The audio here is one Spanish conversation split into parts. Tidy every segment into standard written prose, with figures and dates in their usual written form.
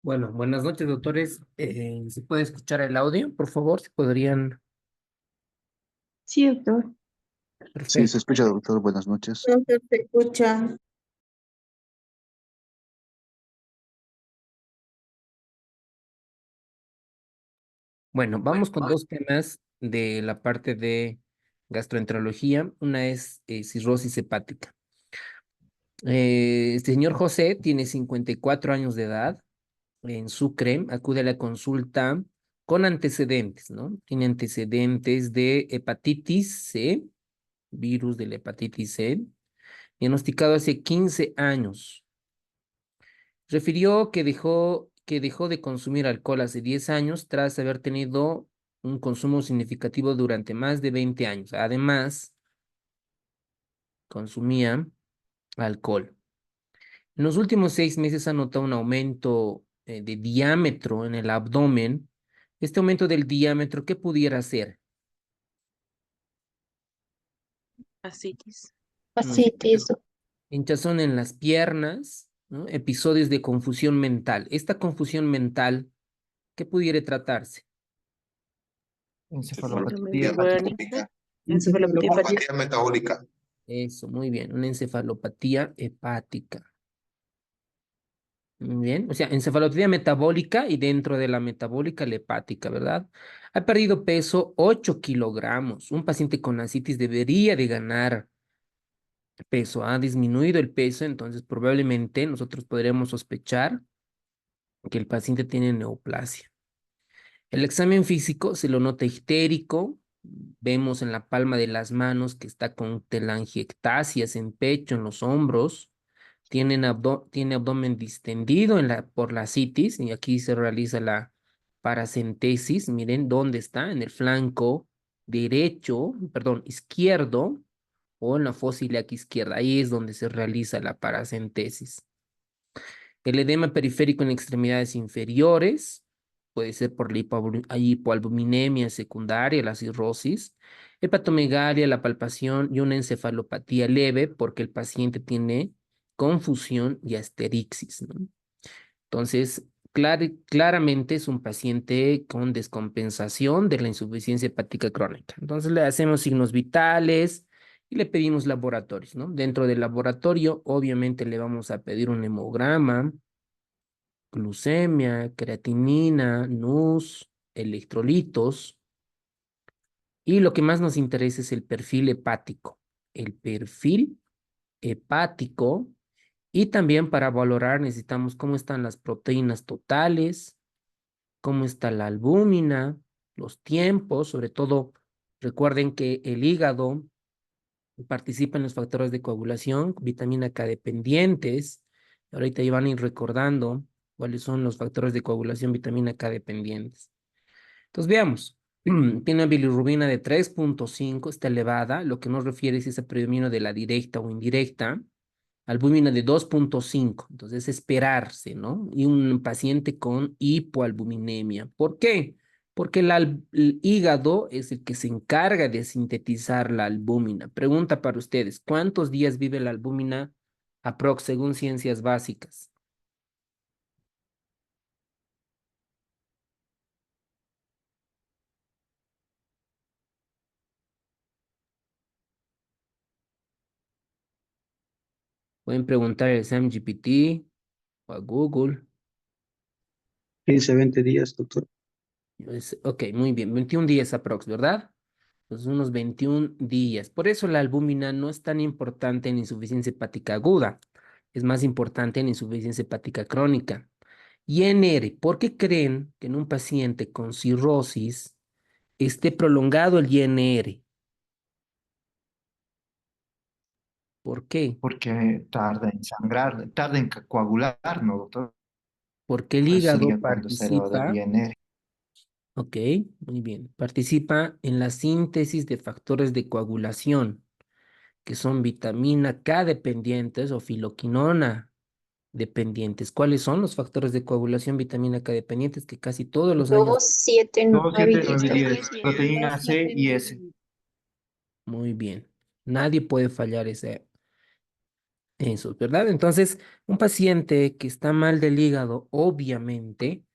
Bueno, buenas noches, doctores. ¿Se puede escuchar el audio, por favor? ¿Se podrían? Sí, doctor. Sí, se Perfecto. escucha, doctor. Buenas noches. No se escucha. Bueno, vamos con dos temas de la parte de gastroenterología. Una es cirrosis hepática. El señor José tiene 54 años de edad, en Sucre, acude a la consulta con antecedentes, ¿no? Tiene antecedentes de hepatitis C, virus de la hepatitis C, diagnosticado hace 15 años. Refirió que dejó de consumir alcohol hace 10 años tras haber tenido un consumo significativo durante más de 20 años. Además, consumía alcohol. En los últimos 6 meses ha notado un aumento de diámetro en el abdomen. Este aumento del diámetro, ¿qué pudiera ser? Asitis. Muy Así te bien. hizo. Hinchazón en las piernas, ¿no? Episodios de confusión mental. Esta confusión mental, ¿qué pudiera tratarse? Síndrome Encefalopatía de Wernicke. hepática. Encefalopatía hepática. Encefalopatía metabólica. Eso, muy bien, una encefalopatía hepática. Muy bien, o sea, encefalopatía metabólica y dentro de la metabólica la hepática, ¿verdad? Ha perdido peso 8 kilogramos. Un paciente con ascitis debería de ganar peso. Ha disminuido el peso, entonces probablemente nosotros podremos sospechar que el paciente tiene neoplasia. El examen físico se lo nota histérico. Vemos en la palma de las manos que está con telangiectasias en pecho, en los hombros. Tiene abdomen distendido por la citis y aquí se realiza la paracentesis. Miren dónde está, en el flanco derecho, perdón, izquierdo o en la fosa ilíaca izquierda. Ahí es donde se realiza la paracentesis. El edema periférico en extremidades inferiores puede ser por la hipoalbuminemia secundaria, la cirrosis, hepatomegalia, la palpación y una encefalopatía leve porque el paciente tiene confusión y asterixis, ¿no? Entonces, claramente es un paciente con descompensación de la insuficiencia hepática crónica. Entonces, le hacemos signos vitales y le pedimos laboratorios, ¿no? Dentro del laboratorio, obviamente, le vamos a pedir un hemograma, glucemia, creatinina, NUS, electrolitos. Y lo que más nos interesa es el perfil hepático. El perfil hepático. Y también para valorar necesitamos cómo están las proteínas totales, cómo está la albúmina, los tiempos, sobre todo recuerden que el hígado participa en los factores de coagulación, vitamina K dependientes. Ahorita ya van a ir recordando cuáles son los factores de coagulación vitamina K dependientes. Entonces veamos. Tiene una bilirrubina de 3,5, está elevada, lo que nos refiere si es a predominio de la directa o indirecta. Albúmina de 2,5, entonces esperarse, ¿no? Y un paciente con hipoalbuminemia. ¿Por qué? Porque el hígado es el que se encarga de sintetizar la albúmina. Pregunta para ustedes, ¿cuántos días vive la albúmina aprox según ciencias básicas? Pueden preguntar al SAM GPT o a Google. 15, 20 días, doctor. Ok, muy bien, 21 días aprox, ¿verdad? Pues unos 21 días. Por eso la albúmina no es tan importante en insuficiencia hepática aguda, es más importante en insuficiencia hepática crónica. INR, ¿por qué creen que en un paciente con cirrosis esté prolongado el INR? ¿Por qué? Porque tarda en sangrar, tarda en coagular, ¿no, doctor? Porque el Pues hígado sería cuando se eleva del participa, INR. ok, muy bien, participa en la síntesis de factores de coagulación, que son vitamina K dependientes o filoquinona dependientes. ¿Cuáles son los factores de coagulación vitamina K dependientes que casi todos los años? 2, 7, 2, 9 y 7, 10, 9, doctor. 10. Proteína C y S. Muy bien. Nadie puede fallar ese. Eso, ¿verdad? Entonces, un paciente que está mal del hígado, obviamente,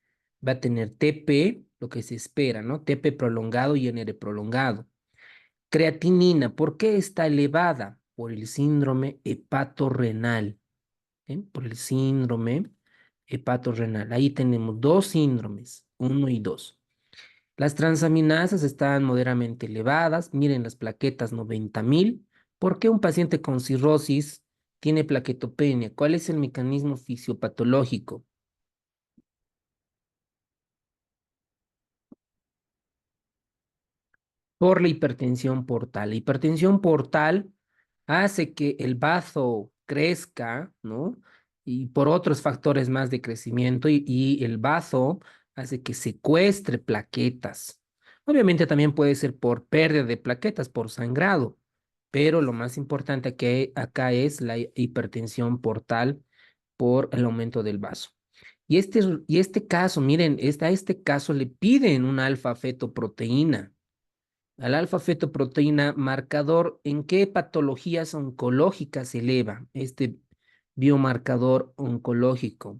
va a tener TP, lo que se espera, ¿no? TP prolongado y NR prolongado. Creatinina, ¿por qué está elevada? Por el síndrome hepatorrenal, ¿eh? Por el síndrome hepatorrenal. Ahí tenemos dos síndromes, uno y dos. Las transaminasas están moderadamente elevadas. Miren las plaquetas 90.000. ¿Por qué un paciente con cirrosis tiene plaquetopenia? ¿Cuál es el mecanismo fisiopatológico? Por la hipertensión portal. La hipertensión portal hace que el bazo crezca, ¿no? Y por otros factores más de crecimiento y el bazo hace que secuestre plaquetas. Obviamente también puede ser por pérdida de plaquetas, por sangrado, pero lo más importante que acá es la hipertensión portal por el aumento del vaso. Y este caso, miren, a este caso le piden una alfa-fetoproteína. Al alfa-fetoproteína marcador, ¿en qué patologías oncológicas se eleva este biomarcador oncológico?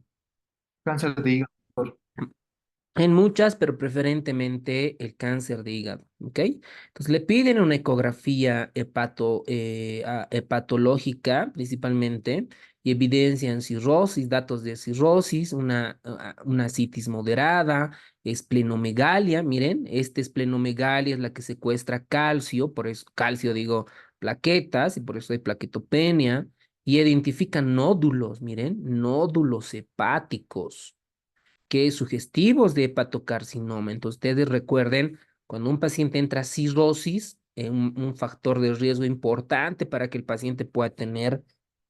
Cáncer de hígado, doctor. En muchas, pero preferentemente el cáncer de hígado, ¿ok? Entonces le piden una ecografía hepatológica principalmente y evidencian cirrosis, datos de cirrosis, una citis moderada, esplenomegalia, miren, este esplenomegalia es la que secuestra calcio, por eso calcio digo plaquetas y por eso hay plaquetopenia y identifican nódulos, miren, nódulos hepáticos que sugestivos de hepatocarcinoma. Entonces, ustedes recuerden, cuando un paciente entra a cirrosis, un factor de riesgo importante para que el paciente pueda tener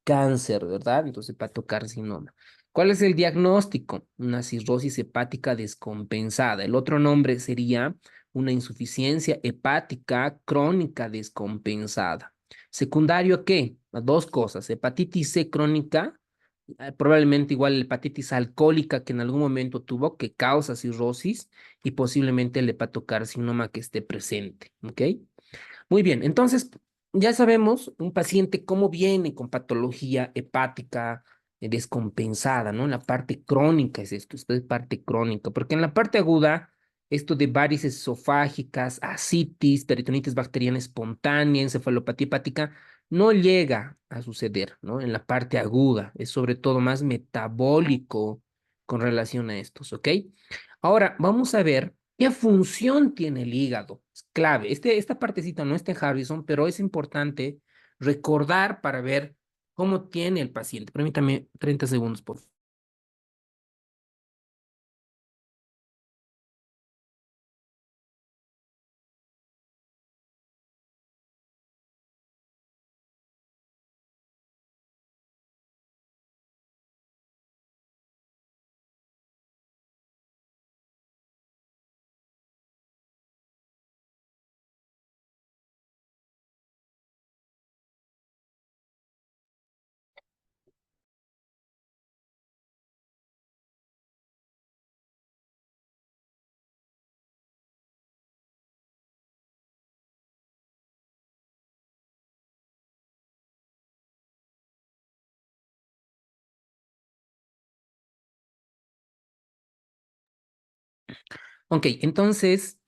cáncer, ¿verdad? Entonces, hepatocarcinoma. ¿Cuál es el diagnóstico? Una cirrosis hepática descompensada. El otro nombre sería una insuficiencia hepática crónica descompensada. ¿Secundario a qué? A dos cosas, hepatitis C crónica probablemente igual la hepatitis alcohólica que en algún momento tuvo, que causa cirrosis, y posiblemente el hepatocarcinoma que esté presente, ¿ok? Muy bien, entonces ya sabemos un paciente cómo viene con patología hepática descompensada, ¿no? En la parte crónica esto es parte crónica, porque en la parte aguda, esto de varices esofágicas, ascitis, peritonitis bacteriana espontánea, encefalopatía hepática, no llega a suceder, ¿no? En la parte aguda, es sobre todo más metabólico con relación a estos, ¿ok? Ahora, vamos a ver qué función tiene el hígado. Es clave. Esta partecita no está en Harrison, pero es importante recordar para ver cómo tiene el paciente. Permítame 30 segundos, por favor. Ok, entonces,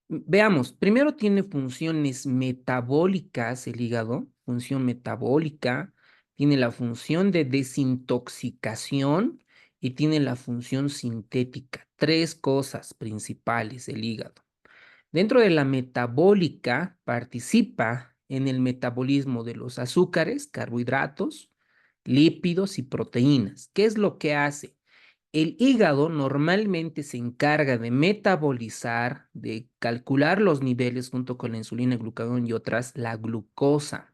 veamos. Primero tiene funciones metabólicas el hígado, función metabólica, tiene la función de desintoxicación y tiene la función sintética. Tres cosas principales el hígado. Dentro de la metabólica participa en el metabolismo de los azúcares, carbohidratos, lípidos y proteínas. ¿Qué es lo que hace? El hígado normalmente se encarga de metabolizar, de calcular los niveles junto con la insulina, glucagón y otras, la glucosa.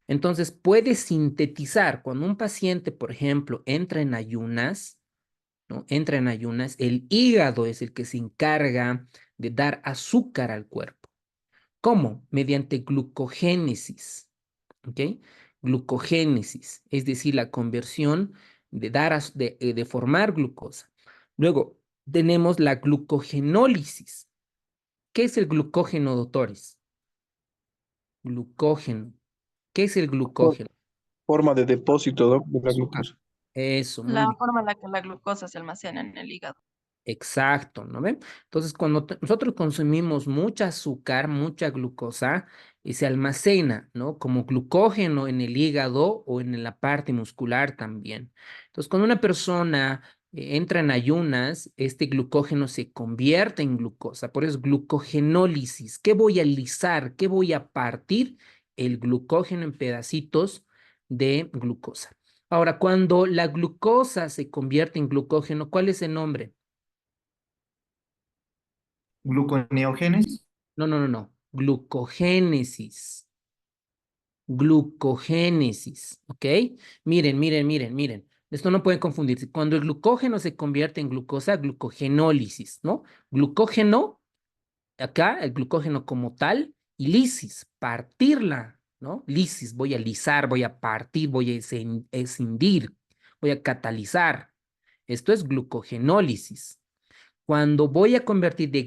Entonces puede sintetizar cuando un paciente, por ejemplo, entra en ayunas, ¿no? Entra en ayunas, el hígado es el que se encarga de dar azúcar al cuerpo. ¿Cómo? Mediante glucogénesis, ¿ok? Glucogénesis, es decir, la conversión de formar glucosa. Luego, tenemos la glucogenólisis. ¿Qué es el glucógeno, doctores? Glucógeno. ¿Qué es el glucógeno? forma de depósito, ¿no? De la Azúcar. glucosa. Eso, muy La bien. forma en la que la glucosa se almacena en el hígado. Exacto, ¿no ven? Entonces, cuando nosotros consumimos mucha azúcar, mucha glucosa, y se almacena, ¿no? Como glucógeno en el hígado o en la parte muscular también. Entonces, cuando una persona entra en ayunas, este glucógeno se convierte en glucosa, por eso es glucogenólisis. ¿Qué voy a lisar? ¿Qué voy a partir? El glucógeno en pedacitos de glucosa. Ahora, cuando la glucosa se convierte en glucógeno, ¿cuál es el nombre? Gluconeogénesis. No, no, no, no. Glucogénesis. Glucogénesis. ¿Ok? Miren, miren, miren, miren. Esto no pueden confundirse. Cuando el glucógeno se convierte en glucosa, glucogenólisis, ¿no? Glucógeno, acá el glucógeno como tal, y lisis, partirla, ¿no? Lisis, voy a lisar, voy a partir, voy a escindir, voy a catalizar. Esto es glucogenólisis. Cuando voy a convertir de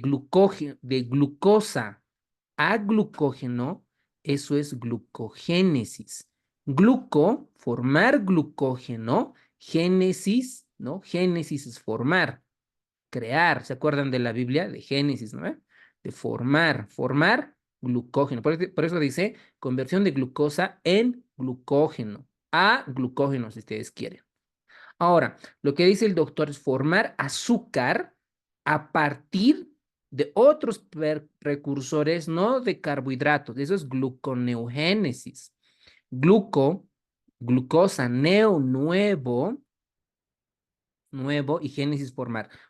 glucosa a glucógeno, eso es glucogénesis. Gluco, formar glucógeno, génesis, ¿no? Génesis es formar, crear. ¿Se acuerdan de la Biblia? De Génesis, ¿no? De formar glucógeno. Por eso dice conversión de glucosa en glucógeno, a glucógeno si ustedes quieren. Ahora, lo que dice el doctor es formar azúcar a partir de otros precursores, no de carbohidratos. Eso es gluconeogénesis. Glucosa, nuevo y génesis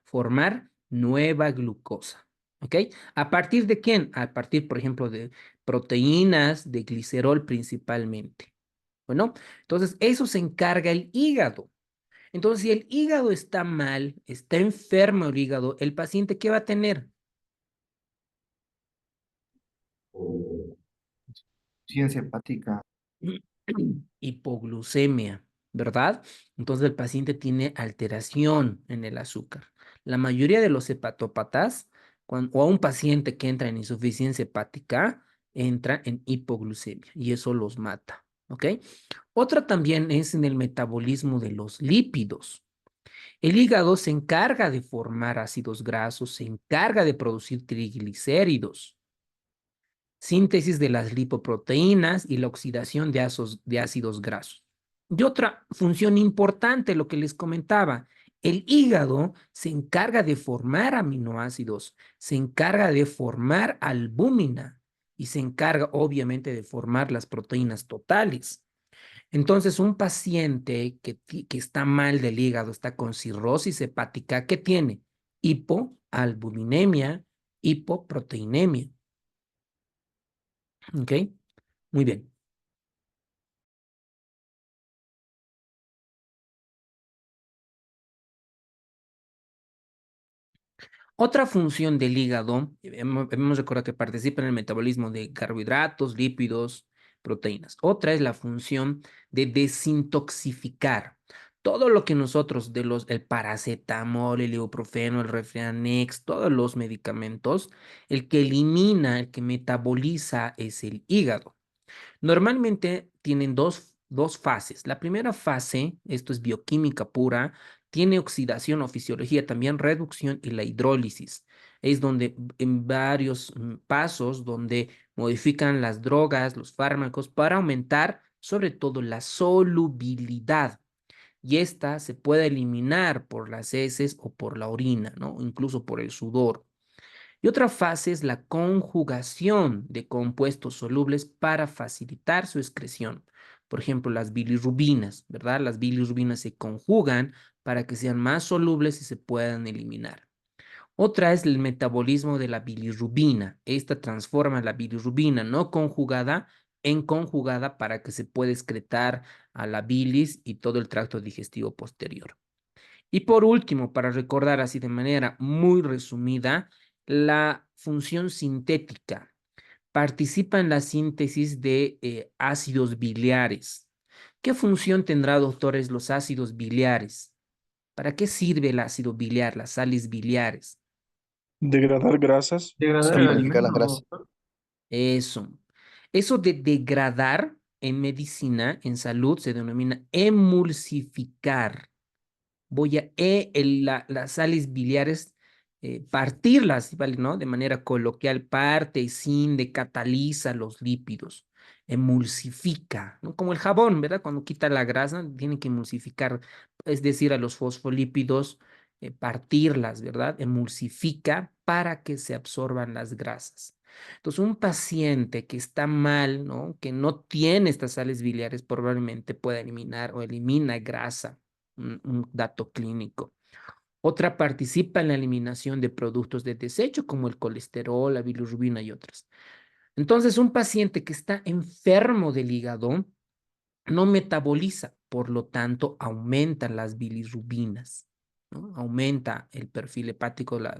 formar nueva glucosa. ¿Ok? ¿A partir de quién? A partir, por ejemplo, de proteínas, de glicerol principalmente. Bueno, entonces eso se encarga el hígado. Entonces, si el hígado está mal, está enfermo el hígado, el paciente, ¿qué va a tener? Ciencia hepática. Hipoglucemia, ¿verdad? Entonces el paciente tiene alteración en el azúcar. La mayoría de los hepatópatas, o a un paciente que entra en insuficiencia hepática, entra en hipoglucemia y eso los mata, ¿ok? Otra también es en el metabolismo de los lípidos. El hígado se encarga de formar ácidos grasos, se encarga de producir triglicéridos, síntesis de las lipoproteínas y la oxidación de ácidos grasos. Y otra función importante, lo que les comentaba, el hígado se encarga de formar aminoácidos, se encarga de formar albúmina y se encarga obviamente de formar las proteínas totales. Entonces, un paciente que está mal del hígado, está con cirrosis hepática, ¿qué tiene? Hipoalbuminemia, hipoproteinemia. ¿Ok? Muy bien. Otra función del hígado, hemos recordado que participa en el metabolismo de carbohidratos, lípidos, proteínas. Otra es la función de desintoxicar. Todo lo que nosotros el paracetamol, el ibuprofeno, el Refrianex, todos los medicamentos, el que elimina, el que metaboliza es el hígado. Normalmente tienen dos fases. La primera fase, esto es bioquímica pura, tiene oxidación o fisiología, también reducción y la hidrólisis. Es donde en varios pasos donde modifican las drogas, los fármacos para aumentar sobre todo la solubilidad. Y esta se puede eliminar por las heces o por la orina, ¿no? Incluso por el sudor. Y otra fase es la conjugación de compuestos solubles para facilitar su excreción. Por ejemplo, las bilirrubinas, ¿verdad? Las bilirrubinas se conjugan para que sean más solubles y se puedan eliminar. Otra es el metabolismo de la bilirrubina. Esta transforma la bilirrubina no conjugada en conjugada para que se pueda excretar a la bilis y todo el tracto digestivo posterior. Y por último, para recordar así de manera muy resumida, la función sintética participa en la síntesis de ácidos biliares. ¿Qué función tendrá, doctores, los ácidos biliares? ¿Para qué sirve el ácido biliar, las sales biliares? Degradar grasas. Degradar el Sólidas. alimento, doctor. Eso. Eso de degradar en medicina, en salud, se denomina emulsificar. Voy a las sales biliares, partirlas, ¿vale? ¿No? De manera coloquial, parte y cinde, cataliza los lípidos, emulsifica, ¿no? Como el jabón, ¿verdad? Cuando quita la grasa, tiene que emulsificar, es decir, a los fosfolípidos, partirlas, ¿verdad? Emulsifica para que se absorban las grasas. Entonces, un paciente que está mal, ¿no? Que no tiene estas sales biliares, probablemente pueda eliminar o elimina grasa, un dato clínico. Otra participa en la eliminación de productos de desecho como el colesterol, la bilirrubina y otras. Entonces, un paciente que está enfermo del hígado no metaboliza, por lo tanto, aumentan las bilirrubinas, ¿no? Aumenta el perfil hepático a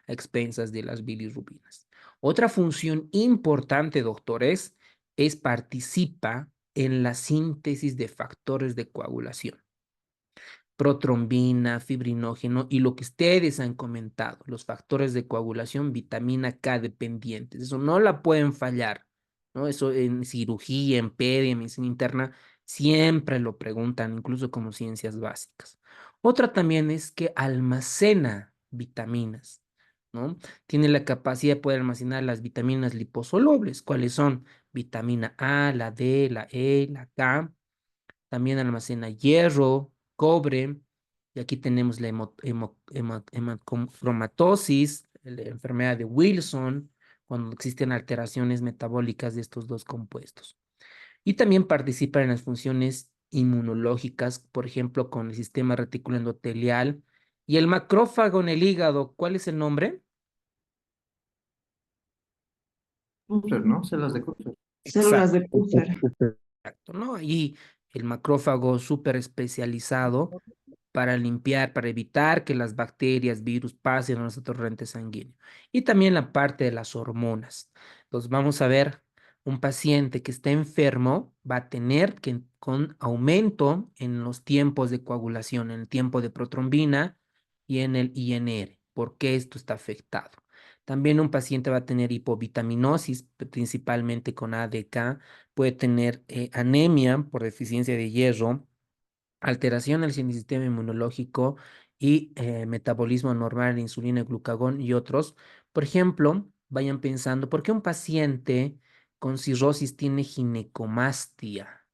expensas de las bilirrubinas. Otra función importante, doctores, es participa en la síntesis de factores de coagulación, protrombina, fibrinógeno y lo que ustedes han comentado, los factores de coagulación, vitamina K dependientes. Eso no la pueden fallar, ¿no? Eso en cirugía, en pedia, en medicina interna, siempre lo preguntan, incluso como ciencias básicas. Otra también es que almacena vitaminas, ¿no? Tiene la capacidad de poder almacenar las vitaminas liposolubles. ¿Cuáles son? Vitamina A, la D, la E, la K. También almacena hierro, cobre, y aquí tenemos la hemocromatosis, la enfermedad de Wilson, cuando existen alteraciones metabólicas de estos dos compuestos. Y también participa en las funciones inmunológicas, por ejemplo, con el sistema reticular endotelial y el macrófago en el hígado. ¿Cuál es el nombre? Kupfer, ¿no? Células de Kupfer. Células de Kupfer. Exacto, ¿no? Y el macrófago súper especializado para limpiar, para evitar que las bacterias, virus pasen a nuestro torrente sanguíneo. Y también la parte de las hormonas. Entonces vamos a ver, un paciente que está enfermo va a tener que, con aumento en los tiempos de coagulación, en el tiempo de protrombina y en el INR. ¿Por qué esto está afectado? También un paciente va a tener hipovitaminosis, principalmente con ADK, puede tener anemia por deficiencia de hierro, alteración del sistema inmunológico y metabolismo anormal de insulina, glucagón y otros. Por ejemplo, vayan pensando, ¿por qué un paciente con cirrosis tiene ginecomastia?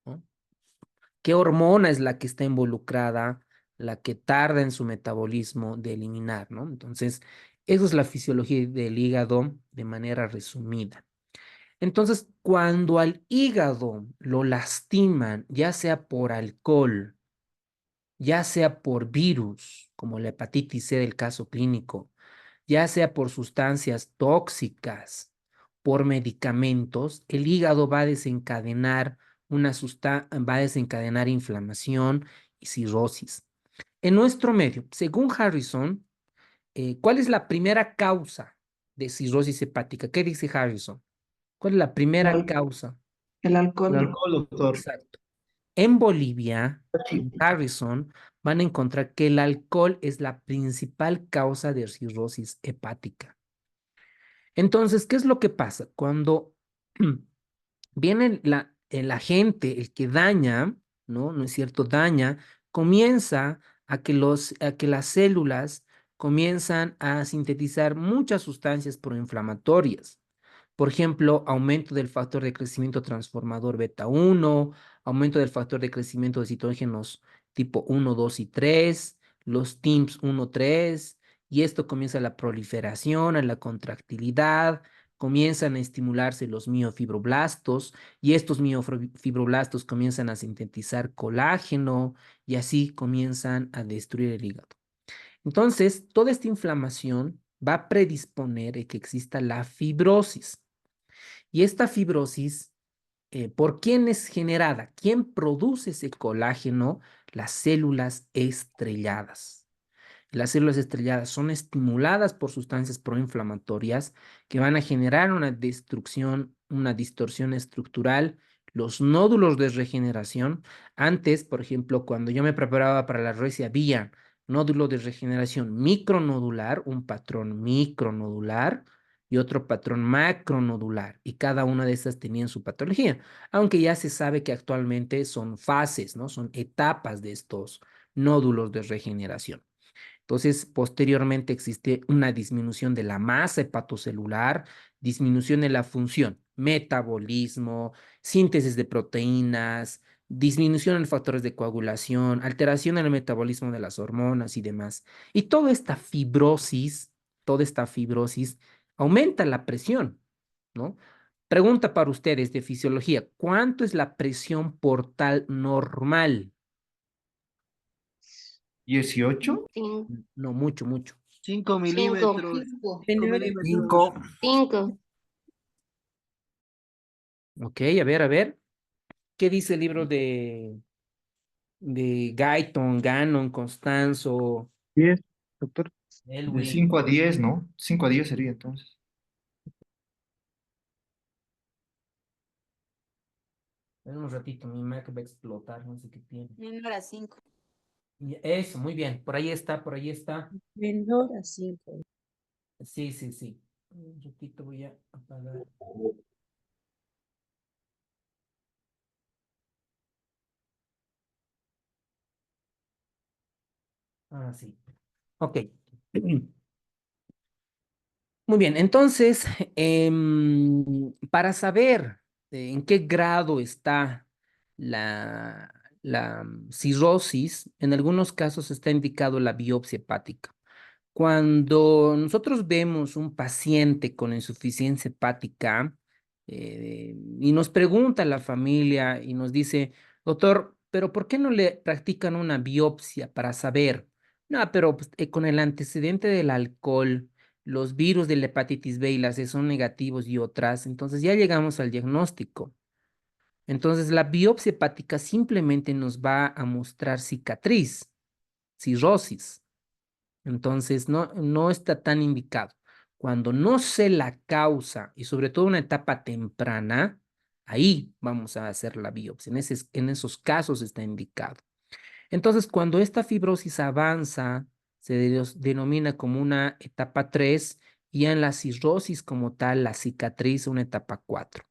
¿No? ¿Qué hormona es la que está involucrada, la que tarda en su metabolismo de eliminar, ¿no? Entonces, eso es la fisiología del hígado de manera resumida. Entonces, cuando al hígado lo lastiman, ya sea por alcohol, ya sea por virus, como la hepatitis C del caso clínico, ya sea por sustancias tóxicas, por medicamentos, el hígado va a desencadenar va a desencadenar inflamación y cirrosis. En nuestro medio, según Harrison, ¿cuál es la primera causa de cirrosis hepática? ¿Qué dice Harrison? ¿Cuál es la primera causa? El El alcohol. alcohol, doctor. Exacto. En Bolivia, en Harrison, van a encontrar que el alcohol es la principal causa de cirrosis hepática. Entonces, ¿qué es lo que pasa? Cuando viene el agente, el que daña, ¿no? ¿No es cierto? Daña, comienza a que las células comienzan a sintetizar muchas sustancias proinflamatorias. Por ejemplo, aumento del factor de crecimiento transformador beta 1, aumento del factor de crecimiento de citógenos tipo 1, 2 y 3, los TIMPs 1, 3, y esto comienza la proliferación, a la contractilidad, comienzan a estimularse los miofibroblastos, y estos miofibroblastos comienzan a sintetizar colágeno, y así comienzan a destruir el hígado. Entonces, toda esta inflamación va a predisponer a que exista la fibrosis. Y esta fibrosis, ¿por quién es generada? ¿Quién produce ese colágeno? Las células estrelladas. Las células estrelladas son estimuladas por sustancias proinflamatorias que van a generar una destrucción, una distorsión estructural, los nódulos de regeneración. Antes, por ejemplo, cuando yo me preparaba para la RESI, había nódulo de regeneración micronodular, un patrón micronodular, y otro patrón macronodular, y cada una de estas tenían su patología, aunque ya se sabe que actualmente son fases, ¿no? Son etapas de estos nódulos de regeneración. Entonces, posteriormente existe una disminución de la masa hepatocelular, disminución de la función, metabolismo, síntesis de proteínas, disminución en factores de coagulación, alteración en el metabolismo de las hormonas y demás. Y toda esta fibrosis aumenta la presión, ¿no? Pregunta para ustedes de fisiología, ¿cuánto es la presión portal normal? 18. No, mucho, mucho. 5 milímetros. 5 milímetros. 5. 5. Ok, a ver. ¿Qué dice el libro de Guyton, Gannon, Constanzo, 10, doctor. De Elwin? 5 a 10, ¿no? 5 a 10 sería entonces. En un ratito, mi Mac va a explotar, no sé qué tiene. Menor a 5. Eso, muy bien. Por ahí está, por ahí está. Menor a 5. Sí, sí, sí. Un ratito voy a apagar. Ah, sí. Ok. Muy bien, entonces, para saber en qué grado está la cirrosis, en algunos casos está indicado la biopsia hepática. Cuando nosotros vemos un paciente con insuficiencia hepática y nos pregunta la familia y nos dice, doctor, pero ¿por qué no le practican una biopsia para saber? No, pero pues, con el antecedente del alcohol, los virus de la hepatitis B y la C son negativos y otras, entonces ya llegamos al diagnóstico. Entonces la biopsia hepática simplemente nos va a mostrar cicatriz, cirrosis. Entonces, no está tan indicado. Cuando no sé la causa y sobre todo una etapa temprana, ahí vamos a hacer la biopsia. En esos casos está indicado. Entonces, cuando esta fibrosis avanza, denomina como una etapa 3 y en la cirrosis como tal, la cicatriz, una etapa 4.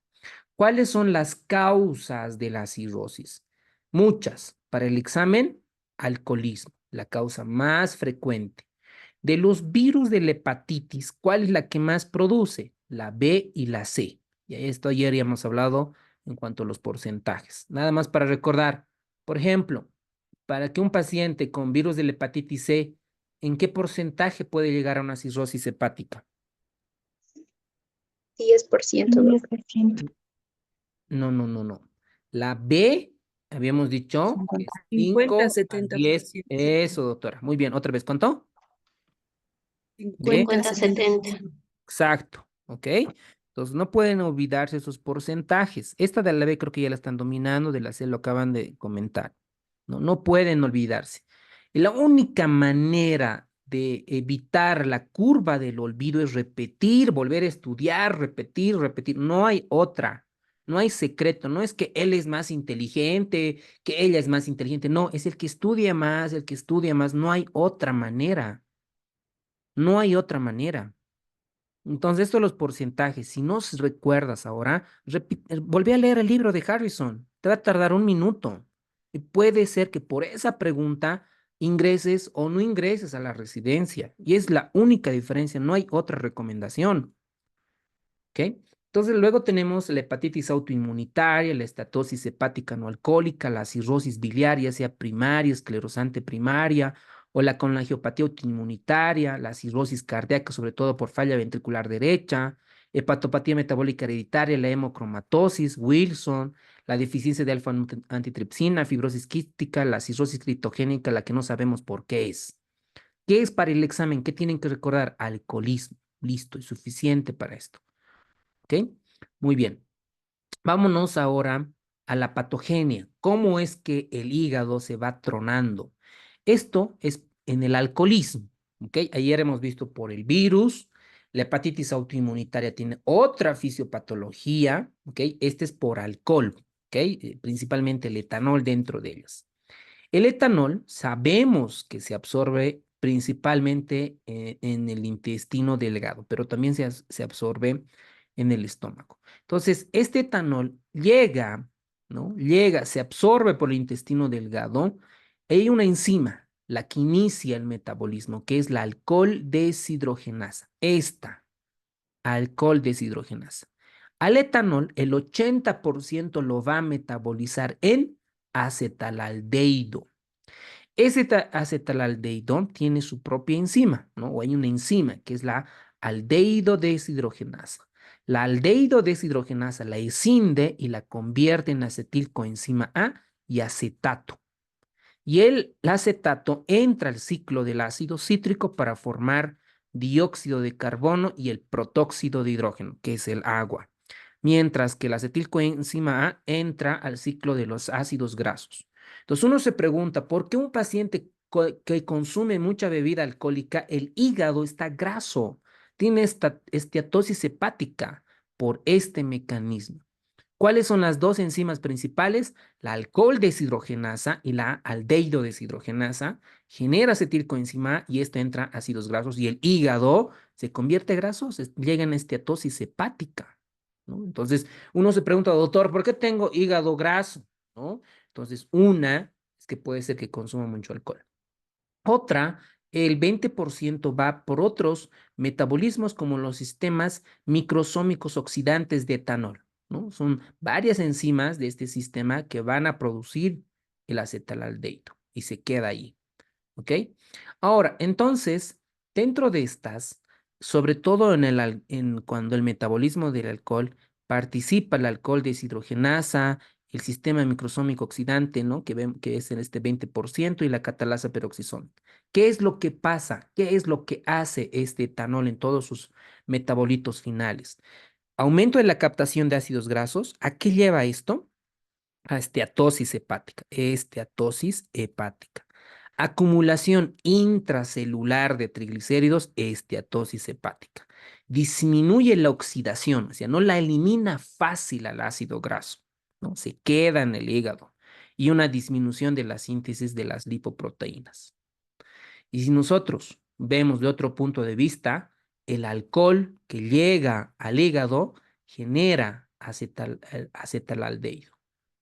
¿Cuáles son las causas de la cirrosis? Muchas. Para el examen, alcoholismo, la causa más frecuente. De los virus de la hepatitis, ¿cuál es la que más produce? La B y la C. Y esto ayer ya hemos hablado en cuanto a los porcentajes. Nada más para recordar, por ejemplo, para que un paciente con virus de la hepatitis C, ¿en qué porcentaje puede llegar a una cirrosis hepática? 10%. 10%. No. La B, habíamos dicho, que es 50, 5 a 10. 70%. Eso, doctora. Muy bien. Otra vez, ¿cuánto? 50, 70. Exacto, ¿ok? Entonces no pueden olvidarse esos porcentajes. Esta de la B creo que ya la están dominando, de la C lo acaban de comentar. No pueden olvidarse. Y la única manera de evitar la curva del olvido es repetir, volver a estudiar, repetir, repetir. No hay otra. No hay secreto. No es que él es más inteligente, que ella es más inteligente. No, es el que estudia más, el que estudia más. No hay otra manera. No hay otra manera. Entonces, esto de los porcentajes, si no recuerdas ahora, volví a leer el libro de Harrison. Te va a tardar un minuto. Y puede ser que por esa pregunta ingreses o no ingreses a la residencia. Y es la única diferencia, no hay otra recomendación. ¿Ok? Entonces, luego tenemos la hepatitis autoinmunitaria, la estatosis hepática no alcohólica, la cirrosis biliar, ya sea primaria, esclerosante primaria, o la colangiopatía autoinmunitaria, la cirrosis cardíaca, sobre todo por falla ventricular derecha, hepatopatía metabólica hereditaria, la hemocromatosis, Wilson, la deficiencia de alfa-antitripsina, fibrosis quística, la cirrosis criptogénica, la que no sabemos por qué es. ¿Qué es para el examen? ¿Qué tienen que recordar? Alcoholismo. Listo, es suficiente para esto. ¿Ok? Muy bien. Vámonos ahora a la patogenia. ¿Cómo es que el hígado se va tronando? Esto es en el alcoholismo. ¿Ok? Ayer hemos visto por el virus. La hepatitis autoinmunitaria tiene otra fisiopatología. ¿Ok? Este es por alcohol. ¿Ok? Principalmente el etanol dentro de ellas. El etanol sabemos que se absorbe principalmente en el intestino delgado, pero también se absorbe en el estómago. Entonces, este etanol llega, ¿no? Llega, se absorbe por el intestino delgado. Hay una enzima, la que inicia el metabolismo, que es la alcohol deshidrogenasa. Esta, alcohol deshidrogenasa. Al etanol, el 80% lo va a metabolizar en acetalaldehído. Ese acetalaldehído tiene su propia enzima, ¿no? O hay una enzima que es la aldehído deshidrogenasa. La aldehído deshidrogenasa la escinde y la convierte en acetilcoenzima A y acetato. Y el acetato entra al ciclo del ácido cítrico para formar dióxido de carbono y el protóxido de hidrógeno, que es el agua. Mientras que la acetilcoenzima A entra al ciclo de los ácidos grasos. Entonces uno se pregunta, ¿por qué un paciente que consume mucha bebida alcohólica, el hígado está graso? Tiene esta esteatosis hepática por este mecanismo. ¿Cuáles son las dos enzimas principales? La alcohol deshidrogenasa y la aldehído deshidrogenasa genera acetilcoenzima A y esto entra a ácidos grasos y el hígado se convierte graso, llega en esteatosis hepática, ¿no? Entonces, uno se pregunta, doctor, ¿por qué tengo hígado graso? ¿No? Entonces, una es que puede ser que consuma mucho alcohol. Otra, el 20% va por otros metabolismos como los sistemas microsómicos oxidantes de etanol, ¿no? Son varias enzimas de este sistema que van a producir el acetalaldehído y se queda ahí, ¿ok? Ahora, entonces, dentro de estas, sobre todo cuando el metabolismo del alcohol participa el alcohol deshidrogenasa, el sistema microsómico oxidante, ¿no? Que es en este 20% y la catalasa peroxisómica. ¿Qué es lo que pasa? ¿Qué es lo que hace este etanol en todos sus metabolitos finales? Aumento de la captación de ácidos grasos. ¿A qué lleva esto? A esteatosis hepática. Esteatosis hepática. Acumulación intracelular de triglicéridos, esteatosis hepática. Disminuye la oxidación, o sea, no la elimina fácil al ácido graso, ¿no? Se queda en el hígado. Y una disminución de la síntesis de las lipoproteínas. Y si nosotros vemos de otro punto de vista, el alcohol que llega al hígado genera acetalaldehído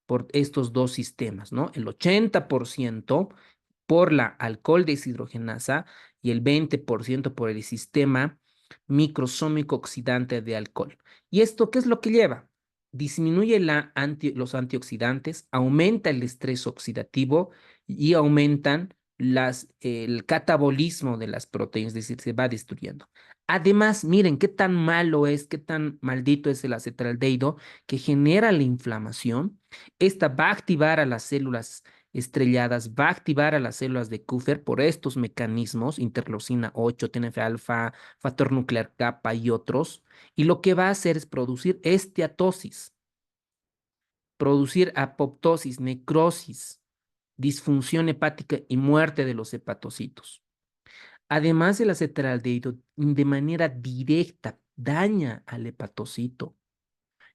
por estos dos sistemas, ¿no? El 80% por la alcohol deshidrogenasa y el 20% por el sistema microsómico oxidante de alcohol. ¿Y esto qué es lo que lleva? Disminuye los antioxidantes, aumenta el estrés oxidativo y aumentan el catabolismo de las proteínas, es decir, se va destruyendo. Además, miren qué tan malo es, qué tan maldito es el acetalaldehído que genera la inflamación. Esta va a activar a las células estrelladas, va a activar a las células de Kupffer por estos mecanismos, interleucina 8, TNF-alfa, factor nuclear kappa y otros, y lo que va a hacer es producir esteatosis, producir apoptosis, necrosis, disfunción hepática y muerte de los hepatocitos. Además, el acetalaldehído de manera directa daña al hepatocito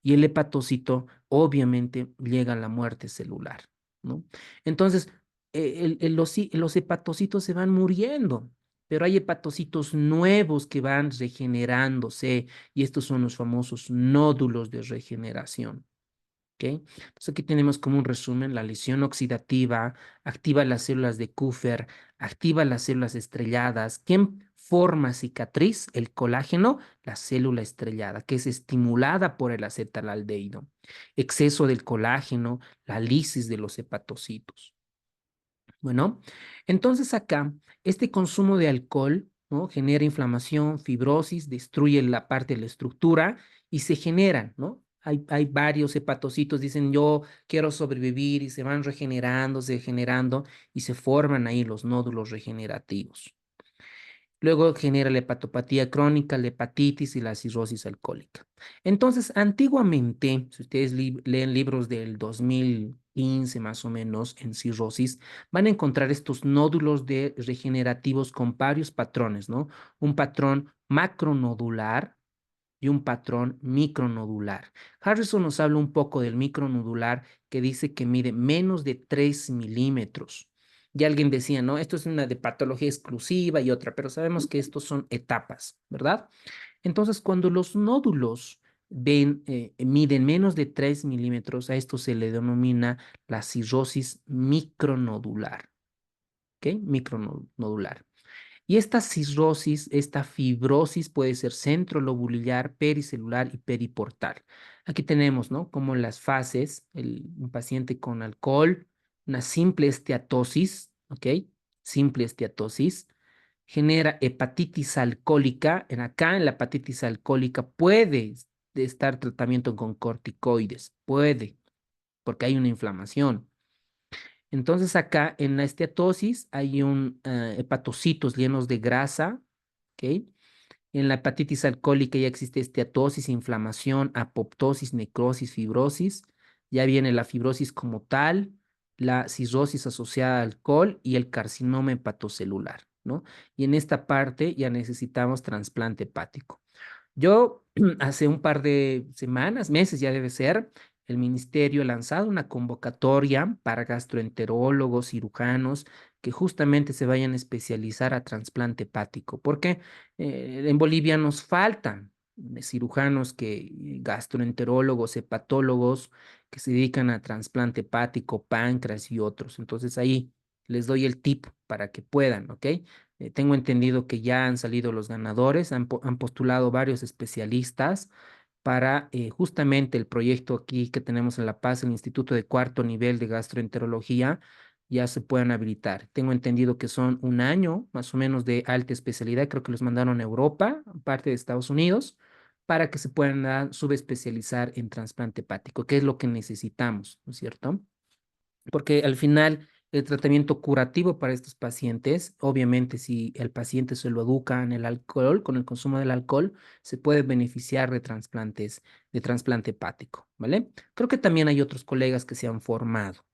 y el hepatocito obviamente llega a la muerte celular, ¿no? Entonces, los hepatocitos se van muriendo, pero hay hepatocitos nuevos que van regenerándose y estos son los famosos nódulos de regeneración. ¿Ok? Entonces aquí tenemos como un resumen, la lesión oxidativa activa las células de Kupffer, activa las células estrelladas. ¿Quién forma cicatriz? El colágeno, la célula estrellada, que es estimulada por el acetalaldehído. Exceso del colágeno, la lisis de los hepatocitos. Bueno, entonces acá, este consumo de alcohol, ¿no? Genera inflamación, fibrosis, destruye la parte de la estructura y se generan, ¿no? Hay varios hepatocitos, dicen yo quiero sobrevivir y se van regenerando, y se forman ahí los nódulos regenerativos. Luego genera la hepatopatía crónica, la hepatitis y la cirrosis alcohólica. Entonces, antiguamente, si ustedes leen libros del 2015 más o menos en cirrosis, van a encontrar estos nódulos regenerativos con varios patrones, ¿no? Un patrón macronodular y un patrón micronodular. Harrison nos habla un poco del micronodular que dice que mide menos de 3 milímetros. Y alguien decía, no, esto es una de patología exclusiva y otra, pero sabemos que estos son etapas, ¿verdad? Entonces, cuando los nódulos miden menos de 3 milímetros, a esto se le denomina la cirrosis micronodular, ¿ok? Micronodular. Y esta cirrosis, esta fibrosis puede ser centrolobular, pericelular y periportal. Aquí tenemos, ¿no? Como las fases, un paciente con alcohol, una simple esteatosis, ¿ok? Simple esteatosis, genera hepatitis alcohólica. Acá en la hepatitis alcohólica puede estar tratamiento con corticoides, puede, porque hay una inflamación. Entonces acá en la esteatosis hay hepatocitos llenos de grasa, ¿ok? En la hepatitis alcohólica ya existe esteatosis, inflamación, apoptosis, necrosis, fibrosis. Ya viene la fibrosis como tal, la cirrosis asociada al alcohol y el carcinoma hepatocelular, ¿no? Y en esta parte ya necesitamos trasplante hepático. Yo hace un par de semanas, meses ya debe ser, el ministerio ha lanzado una convocatoria para gastroenterólogos, cirujanos, que justamente se vayan a especializar a trasplante hepático, porque en Bolivia nos faltan cirujanos gastroenterólogos, hepatólogos que se dedican a trasplante hepático, páncreas y otros. Entonces ahí les doy el tip para que puedan, ¿ok? Tengo entendido que ya han salido los ganadores, han postulado varios especialistas para justamente el proyecto aquí que tenemos en La Paz, el Instituto de Cuarto Nivel de Gastroenterología, ya se puedan habilitar. Tengo entendido que son un año más o menos de alta especialidad, creo que los mandaron a Europa, parte de Estados Unidos, para que se puedan subespecializar en trasplante hepático, que es lo que necesitamos, ¿no es cierto? Porque al final el tratamiento curativo para estos pacientes, obviamente si el paciente se lo educa en el alcohol, con el consumo del alcohol, se puede beneficiar de trasplantes, de trasplante hepático, ¿vale? Creo que también hay otros colegas que se han formado.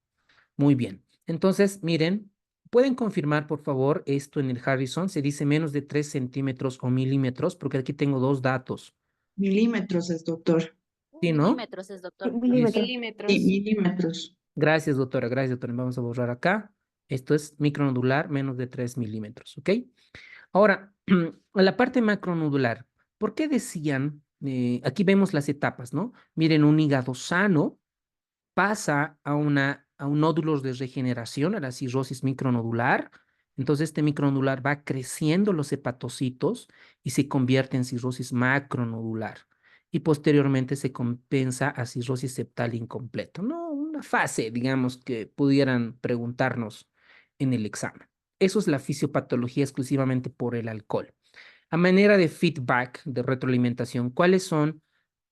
Muy bien. Entonces, miren, ¿pueden confirmar, por favor, esto en el Harrison? Se dice menos de 3 centímetros o milímetros, porque aquí tengo dos datos. Milímetros es, doctor. ¿Sí, no? Milímetros es, doctor. Listo. Sí, milímetros. Gracias, doctora. Gracias, doctora. Vamos a borrar acá. Esto es micronodular, menos de 3 milímetros, ¿ok? Ahora, en la parte macronodular, ¿por qué decían, aquí vemos las etapas, ¿no? Miren, un hígado sano pasa a un nódulo de regeneración, a la cirrosis micronodular. Entonces, este micronodular va creciendo los hepatocitos y se convierte en cirrosis macronodular. Y posteriormente se compensa a cirrosis septal incompleta. No, una fase, digamos, que pudieran preguntarnos en el examen. Eso es la fisiopatología exclusivamente por el alcohol. A manera de feedback, de retroalimentación, ¿cuáles son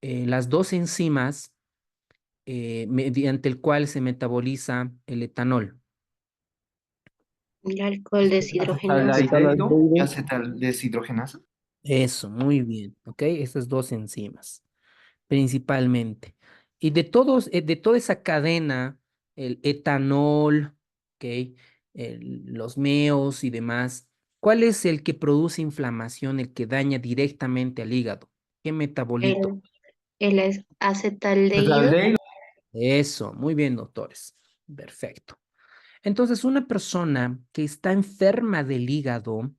las dos enzimas mediante el cual se metaboliza el etanol? El alcohol deshidrogenado. Acetaldehído y acetaldeshidrogenasa. Eso, muy bien, ¿ok? Esas dos enzimas, principalmente. Y de toda esa cadena, el etanol, ¿ok? Los meos y demás, ¿cuál es el que produce inflamación, el que daña directamente al hígado? ¿Qué metabolito? El acetaldehído. Acetaldehído. Eso, muy bien, doctores. Perfecto. Entonces, una persona que está enferma del hígado,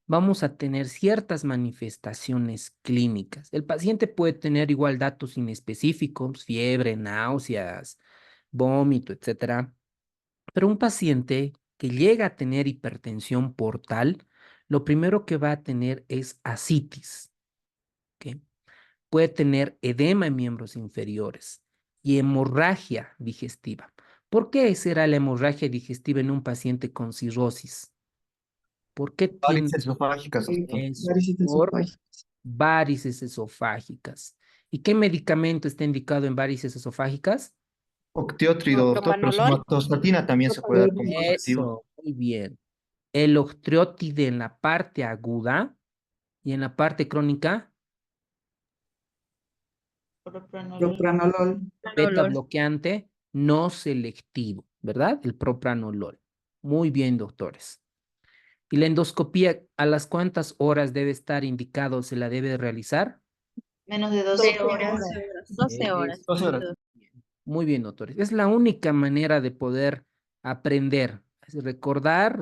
vamos a tener ciertas manifestaciones clínicas. El paciente puede tener igual datos inespecíficos, fiebre, náuseas, vómito, etcétera. Pero un paciente que llega a tener hipertensión portal, lo primero que va a tener es ascitis, ¿ok? Puede tener edema en miembros inferiores y hemorragia digestiva. ¿Por qué será la hemorragia digestiva en un paciente con cirrosis? ¿Por qué tiene Varices esofágicas, doctor. eso? Varices Por esofágicas. varices esofágicas. ¿Y qué medicamento está indicado en varices esofágicas? Octiótrido, doctor, pero Propranolol. somatostatina también se puede dar como curativo. Eso, muy bien. El octreotide en la parte aguda y en la parte crónica, Propranolol. beta bloqueante no selectivo, ¿verdad? El propranolol. Muy bien, doctores. ¿Y la endoscopía a las cuántas horas debe estar indicado se la debe realizar? Menos de 12 12 horas. horas. 12 horas. 12 horas. Muy bien, doctores. Es la única manera de poder aprender. Es recordar,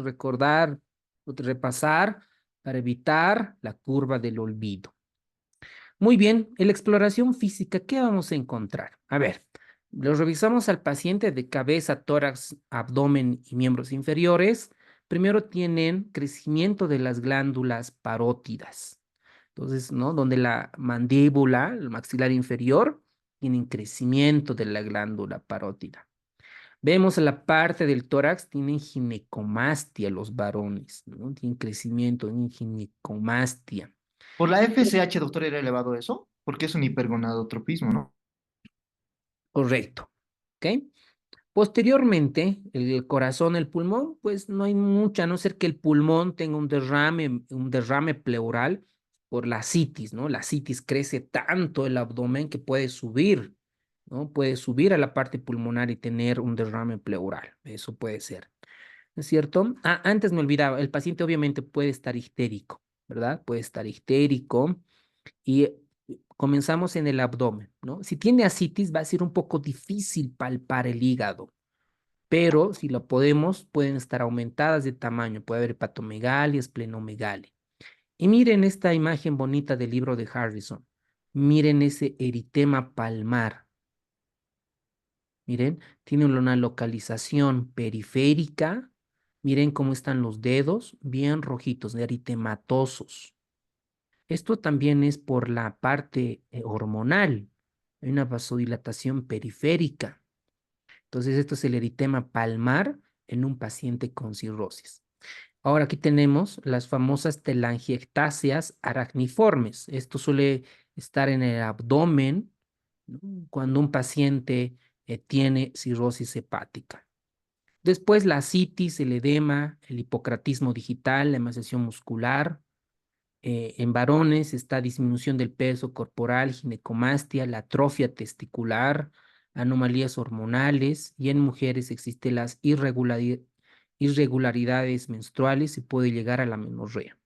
repasar para evitar la curva del olvido. Muy bien, en la exploración física, ¿qué vamos a encontrar? A ver, lo revisamos al paciente de cabeza, tórax, abdomen y miembros inferiores. Primero tienen crecimiento de las glándulas parótidas. Entonces, ¿no? Donde la mandíbula, el maxilar inferior, tienen crecimiento de la glándula parótida. Vemos en la parte del tórax, tienen ginecomastia los varones, ¿no? Tienen crecimiento en ginecomastia. Por la FSH, doctor, era elevado eso, porque es un hipergonadotropismo, ¿no? Correcto. ¿Ok? Posteriormente, el corazón, el pulmón, pues no hay mucha, a no ser que el pulmón tenga un derrame pleural por la citis, ¿no? La citis crece tanto el abdomen que puede subir, ¿no? Puede subir a la parte pulmonar y tener un derrame pleural. Eso puede ser. ¿No es cierto? Ah, antes me olvidaba, el paciente obviamente puede estar histérico, ¿verdad? Puede estar histérico y comenzamos en el abdomen, ¿no? Si tiene ascitis va a ser un poco difícil palpar el hígado, pero si lo podemos, pueden estar aumentadas de tamaño, puede haber hepatomegalia, esplenomegalia. Y miren esta imagen bonita del libro de Harrison. Miren ese eritema palmar. Miren, tiene una localización periférica. Miren cómo están los dedos, bien rojitos, eritematosos. Esto también es por la parte hormonal. Hay una vasodilatación periférica. Entonces, esto es el eritema palmar en un paciente con cirrosis. Ahora aquí tenemos las famosas telangiectasias aracniformes. Esto suele estar en el abdomen, ¿no? Cuando un paciente tiene cirrosis hepática. Después la citis, el edema, el hipocratismo digital, la emaciación muscular. En varones está disminución del peso corporal, ginecomastia, la atrofia testicular, anomalías hormonales, y en mujeres existen las irregularidades menstruales y puede llegar a la menorrea.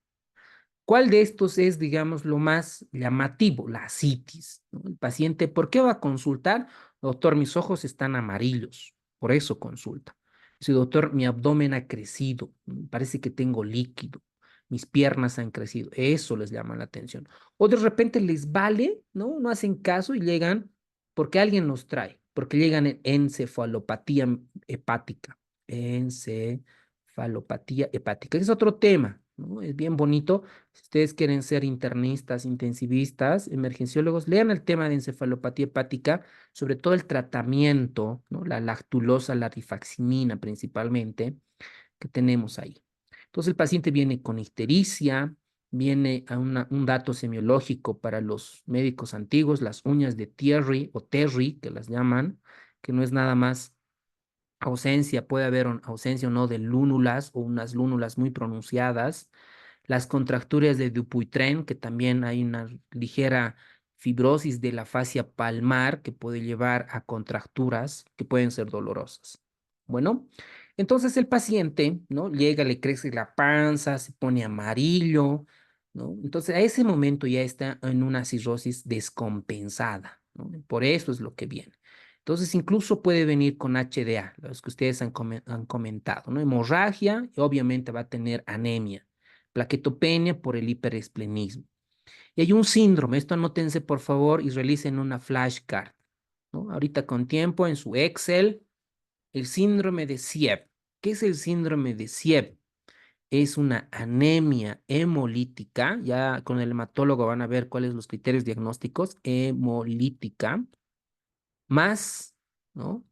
¿Cuál de estos es, digamos, lo más llamativo? La citis, ¿no? El paciente, ¿por qué va a consultar? Doctor, mis ojos están amarillos, por eso consulta. Dice, doctor, mi abdomen ha crecido, parece que tengo líquido, mis piernas han crecido, eso les llama la atención. O de repente les vale, ¿no? No hacen caso y llegan porque alguien los trae, porque llegan en encefalopatía hepática, encefalopatía hepática. Es otro tema, ¿no? Es bien bonito. Si ustedes quieren ser internistas, intensivistas, emergenciólogos, lean el tema de encefalopatía hepática, sobre todo el tratamiento, ¿no? La lactulosa, la rifaximina principalmente, que tenemos ahí. Entonces el paciente viene con ictericia, viene a un dato semiológico para los médicos antiguos, las uñas de Thierry o Terry, que las llaman, que no es nada más ausencia, puede haber ausencia o no de lúnulas o unas lúnulas muy pronunciadas, las contracturas de Dupuytren, que también hay una ligera fibrosis de la fascia palmar que puede llevar a contracturas que pueden ser dolorosas. Bueno, entonces el paciente, ¿no? Llega, le crece la panza, se pone amarillo, ¿no? Entonces a ese momento ya está en una cirrosis descompensada, ¿no? Por eso es lo que viene. Entonces, incluso puede venir con HDA, los que ustedes han comentado, ¿no? Hemorragia y obviamente va a tener anemia, plaquetopenia por el hiperesplenismo. Y hay un síndrome, esto anótense por favor y realicen una flashcard, ¿no? Ahorita con tiempo en su Excel, el síndrome de Cieb. ¿Qué es el síndrome de Cieb? Es una anemia hemolítica, ya con el hematólogo van a ver cuáles son los criterios diagnósticos, hemolítica, más, ¿no?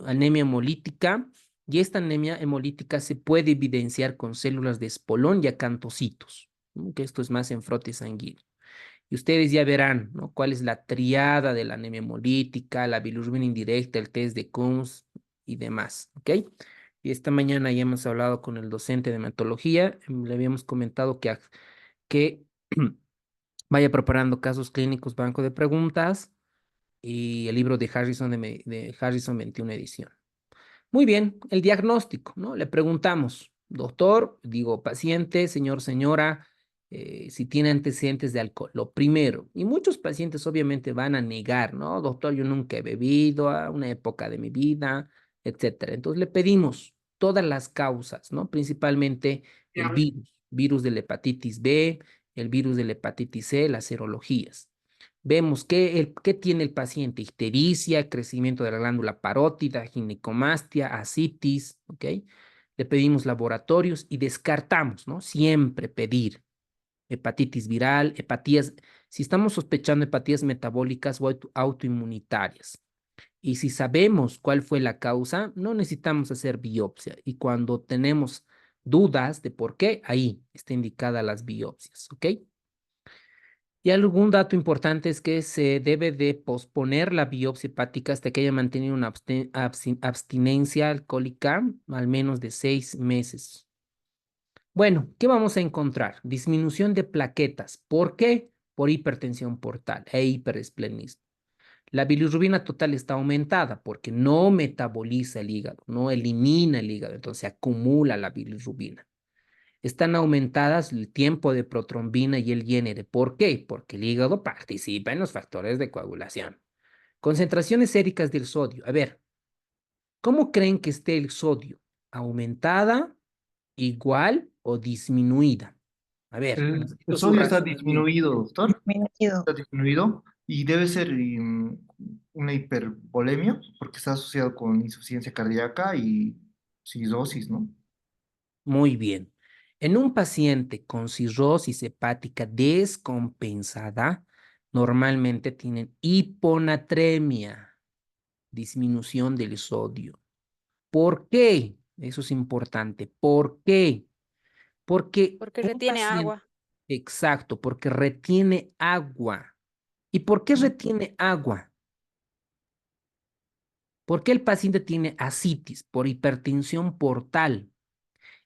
Anemia hemolítica, y esta anemia hemolítica se puede evidenciar con células de espolón y acantocitos, ¿no? Que esto es más en frote sanguíneo. Y ustedes ya verán, ¿no? Cuál es la triada de la anemia hemolítica, la bilirrubina indirecta, el test de Kunz y demás, ¿ok? Y esta mañana ya hemos hablado con el docente de hematología, le habíamos comentado que vaya preparando casos clínicos, banco de preguntas, y el libro de Harrison, de Harrison 21 edición. Muy bien, el diagnóstico, ¿no? Le preguntamos, doctor, digo, paciente, señor, señora, si tiene antecedentes de alcohol. Lo primero, y muchos pacientes obviamente van a negar, ¿no? Doctor, yo nunca he bebido a una época de mi vida, etcétera. Entonces le pedimos, todas las causas, ¿no? Principalmente el virus de la hepatitis B, el virus de la hepatitis C, las serologías. Vemos qué tiene el paciente: ictericia, crecimiento de la glándula parótida, ginecomastia, ascitis, ¿ok? Le pedimos laboratorios y descartamos, ¿no? Siempre pedir hepatitis viral, hepatías, si estamos sospechando hepatías metabólicas o autoinmunitarias. Y si sabemos cuál fue la causa, no necesitamos hacer biopsia. Y cuando tenemos dudas de por qué, ahí está indicada las biopsias, ¿ok? Y algún dato importante es que se debe de posponer la biopsia hepática hasta que haya mantenido una abstinencia alcohólica al menos de 6 meses. Bueno, ¿qué vamos a encontrar? Disminución de plaquetas. ¿Por qué? Por hipertensión portal e hiperesplenismo. La bilirrubina total está aumentada porque no metaboliza el hígado, no elimina el hígado, entonces se acumula la bilirrubina. Están aumentadas el tiempo de protrombina y el INR. ¿Por qué? Porque el hígado participa en los factores de coagulación. Concentraciones séricas del sodio. A ver, ¿cómo creen que esté el sodio? ¿Aumentada, igual o disminuida? A ver, El necesito su sodio está razonamiento. disminuido, doctor. Disminuido. Está disminuido y debe ser una hipervolemia porque está asociado con insuficiencia cardíaca y cirrosis, ¿no? Muy bien. En un paciente con cirrosis hepática descompensada, normalmente tienen hiponatremia, disminución del sodio. ¿Por qué? Eso es importante. ¿Por qué? Porque Porque un retiene paciente, agua. exacto, porque retiene agua. ¿Y por qué retiene agua? Porque el paciente tiene ascitis por hipertensión portal.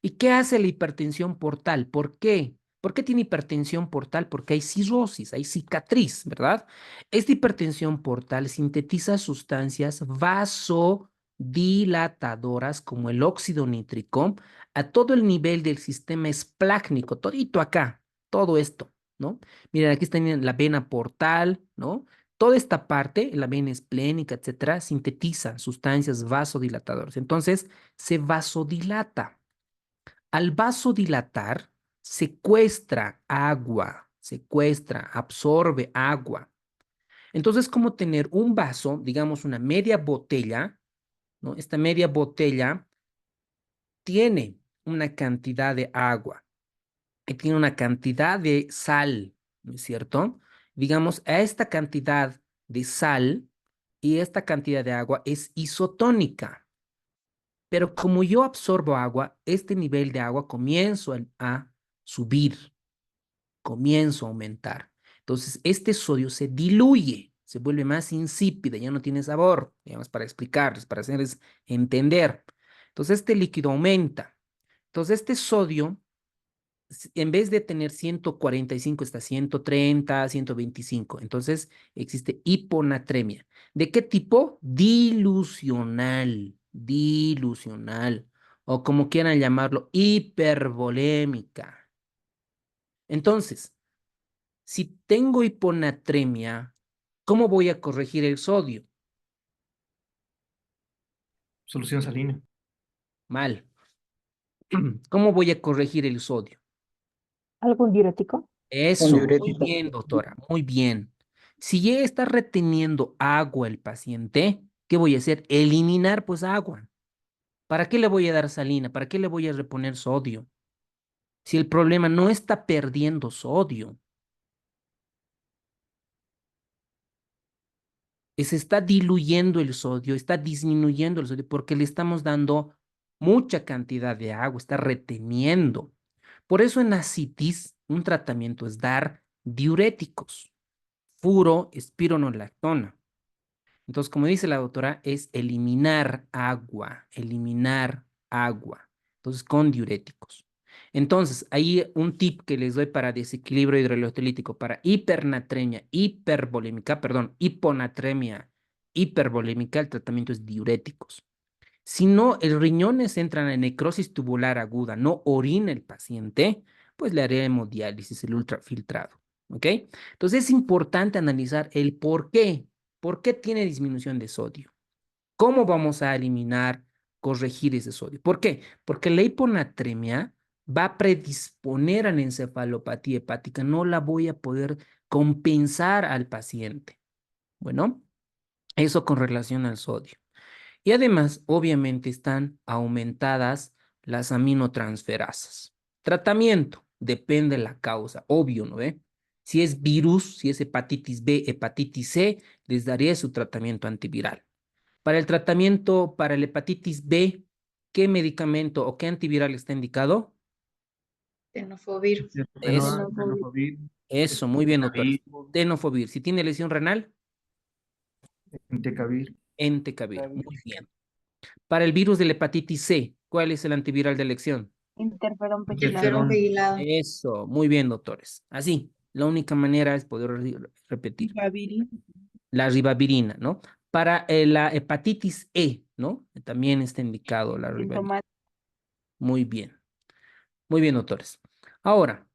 ¿Y qué hace la hipertensión portal? ¿Por qué? ¿Por qué tiene hipertensión portal? Porque hay cirrosis, hay cicatriz, ¿verdad? Esta hipertensión portal sintetiza sustancias vasodilatadoras como el óxido nítrico a todo el nivel del sistema esplácnico, todito acá, todo esto, ¿no? Miren, aquí está la vena portal, ¿no? Toda esta parte, la vena esplénica, etcétera, sintetiza sustancias vasodilatadoras. Entonces, se vasodilata. Al vasodilatar, secuestra, absorbe agua. Entonces, como tener un vaso, digamos una media botella, ¿no? Esta media botella tiene una cantidad de agua y tiene una cantidad de sal, ¿no es cierto? Digamos, a esta cantidad de sal y esta cantidad de agua es isotónica. Pero como yo absorbo agua, este nivel de agua comienzo a subir, comienzo a aumentar. Entonces, este sodio se diluye, se vuelve más insípida, ya no tiene sabor, digamos, para explicarles, para hacerles entender. Entonces, este líquido aumenta. Entonces, este sodio, en vez de tener 145, está 130, 125. Entonces, existe hiponatremia. ¿De qué tipo? Dilucional, o como quieran llamarlo, hipervolémica. Entonces, si tengo hiponatremia, ¿cómo voy a corregir el sodio? Solución salina. Mal. ¿Cómo voy a corregir el sodio? ¿Algún diurético? Eso, muy bien, doctora, muy bien. Si ya está reteniendo agua el paciente, ¿qué voy a hacer? Eliminar pues agua. ¿Para qué le voy a dar salina? ¿Para qué le voy a reponer sodio? Si el problema no está perdiendo sodio, se está diluyendo el sodio, está disminuyendo el sodio porque le estamos dando mucha cantidad de agua, está reteniendo. Por eso en ascitis un tratamiento es dar diuréticos, furoespironolactona. Entonces, como dice la doctora, es eliminar agua, eliminar agua. Entonces, con diuréticos. Entonces, ahí un tip que les doy para desequilibrio hidroelectrolítico, para hipernatremia, hiponatremia, hipervolémica, el tratamiento es diuréticos. Si no, el riñones entran en necrosis tubular aguda, no orina el paciente, pues le haré hemodiálisis, el ultrafiltrado. ¿Ok? Entonces es importante analizar el por qué. ¿Por qué tiene disminución de sodio? ¿Cómo vamos a eliminar corregir ese sodio. ¿Por qué? Porque la hiponatremia va a predisponer a la encefalopatía hepática, no la voy a poder compensar al paciente. Bueno, eso con relación al sodio. Y además, obviamente, están aumentadas las aminotransferasas. Tratamiento, depende de la causa, obvio, ¿no ve? Si es virus, si es hepatitis B, hepatitis C, les daría su tratamiento antiviral. Para el tratamiento para la hepatitis B, ¿qué medicamento o qué antiviral está indicado? Tenofovir. Tenofovir, Eso, muy bien, doctores. entecavir, Tenofovir. Si tiene lesión renal, entecavir, entecavir. Muy bien. Para el virus de la hepatitis C, ¿cuál es el antiviral de elección? Interferón Interferón interferón, pegilado. Eso, muy bien, doctores. Así, la única manera es poder repetir. La ribavirina, ¿no? Para la hepatitis E, ¿no? También está indicado la ribavirina. sintomático. Muy bien. Muy bien, doctores. Ahora,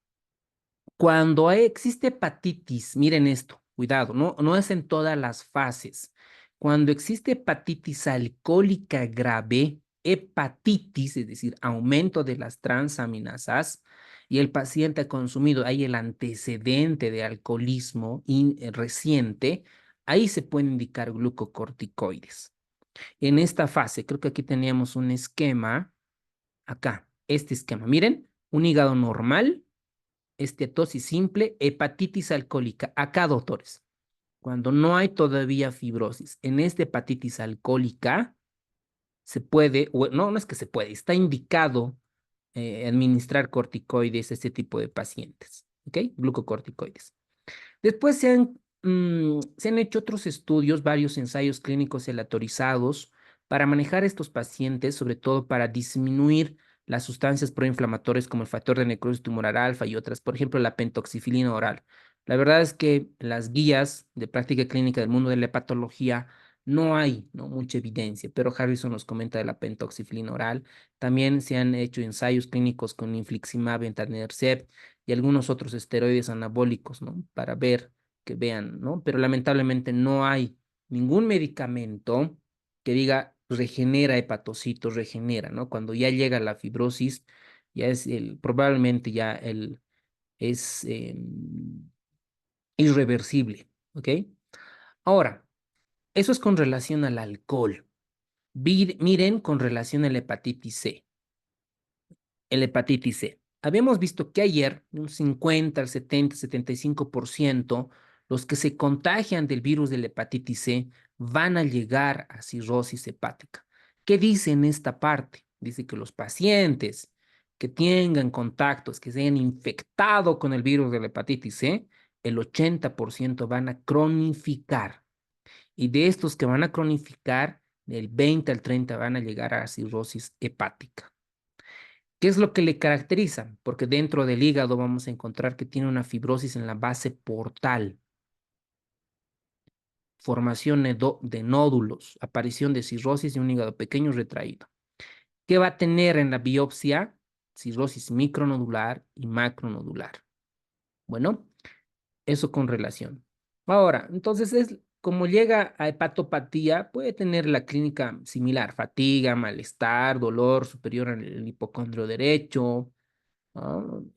cuando existe hepatitis, miren esto, cuidado, no es en todas las fases. Cuando existe hepatitis alcohólica grave, hepatitis, es decir, aumento de las transaminasas, y el paciente ha consumido, hay el antecedente de alcoholismo reciente, ahí se pueden indicar glucocorticoides. En esta fase, creo que aquí teníamos un esquema, acá, este esquema, miren, un hígado normal, esteatosis simple, hepatitis alcohólica. Acá, doctores, cuando no hay todavía fibrosis, en esta hepatitis alcohólica se puede, no es que se puede, está indicado administrar corticoides a este tipo de pacientes, ¿ok? Glucocorticoides. Después se han hecho otros estudios, varios ensayos clínicos aleatorizados para manejar estos pacientes, sobre todo para disminuir las sustancias proinflamatorias como el factor de necrosis tumoral alfa y otras, por ejemplo, la pentoxifilina oral. La verdad es que las guías de práctica clínica del mundo de la hepatología no hay, ¿no?, mucha evidencia, pero Harrison nos comenta de la pentoxifilina oral. También se han hecho ensayos clínicos con infliximab, etanercept y algunos otros esteroides anabólicos, ¿no? Para ver, que vean, ¿no? Pero lamentablemente no hay ningún medicamento que diga regenera hepatocitos, regenera, ¿no? Cuando ya llega la fibrosis, ya es probablemente ya es irreversible, ¿ok? Ahora, eso es con relación al alcohol. Miren con relación a la hepatitis C. El hepatitis C. Habíamos visto que ayer un 50, el 70, 75% los que se contagian del virus de la hepatitis C van a llegar a cirrosis hepática. ¿Qué dice en esta parte? Dice que los pacientes que tengan contactos, que se hayan infectado con el virus de la hepatitis C, el 80% van a cronificar. Y de estos que van a cronificar, del 20 al 30 van a llegar a cirrosis hepática. ¿Qué es lo que le caracteriza? Porque dentro del hígado vamos a encontrar que tiene una fibrosis en la base portal, formación de nódulos, aparición de cirrosis de un hígado pequeño retraído. ¿Qué va a tener en la biopsia? Cirrosis micronodular y macronodular. Bueno, eso con relación. Ahora, entonces es como llega a hepatopatía, puede tener la clínica similar, fatiga, malestar, dolor superior al hipocondrio derecho.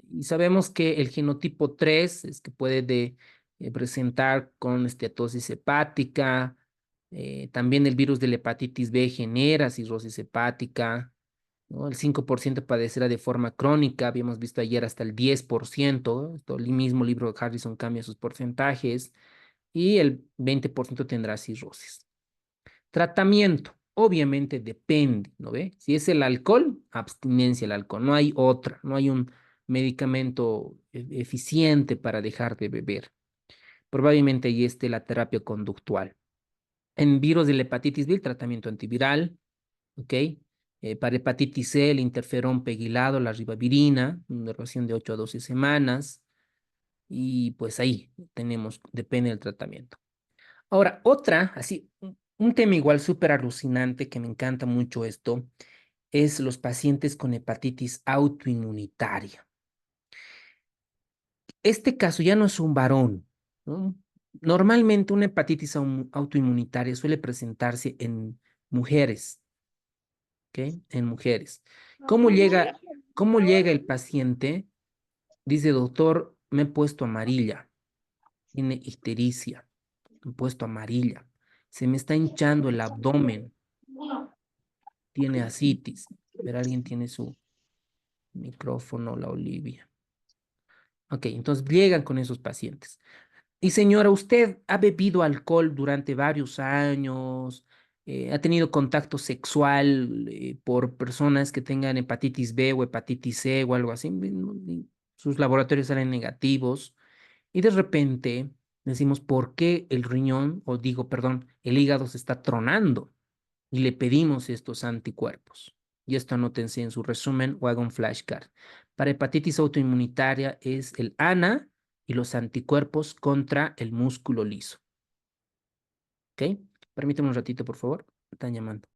Y sabemos que el genotipo 3 es que puede presentar con esteatosis hepática. También el virus de la hepatitis B genera cirrosis hepática, ¿no? El 5% padecerá de forma crónica. Habíamos visto ayer hasta el 10%. El mismo libro de Harrison cambia sus porcentajes. Y el 20% tendrá cirrosis. Tratamiento, obviamente depende, ¿no ve? Si es el alcohol, abstinencia al alcohol. No hay otra, no hay un medicamento eficiente para dejar de beber. Probablemente ahí esté la terapia conductual. En virus de la hepatitis B, el tratamiento antiviral, ¿ok? Para hepatitis C, el interferón pegilado, la ribavirina, una duración de 8 a 12 semanas. Y pues ahí tenemos, depende del tratamiento. Ahora, otra, así, un tema igual súper alucinante que me encanta mucho esto, es los pacientes con hepatitis autoinmunitaria. Este caso ya no es un varón, ¿no? Normalmente una hepatitis autoinmunitaria suele presentarse en mujeres, ¿ok? En mujeres. ¿Cómo llega el paciente? Dice, doctor, me he puesto amarilla, tiene ictericia, me he puesto amarilla, se me está hinchando el abdomen, tiene asitis. Pero alguien tiene su micrófono, la Olivia. Ok, entonces llegan con esos pacientes. Y señora, ¿usted ha bebido alcohol durante varios años? ¿Ha tenido contacto sexual por personas que tengan hepatitis B o hepatitis C o algo así? Y sus laboratorios salen negativos. Y de repente decimos, ¿por qué el riñón, o digo, perdón, el hígado se está tronando? Y le pedimos estos anticuerpos. Y esto anótense en su resumen o haga un flashcard. Para hepatitis autoinmunitaria es el ANA y los anticuerpos contra el músculo liso. ¿Ok? Permíteme un ratito, por favor. Me están llamando.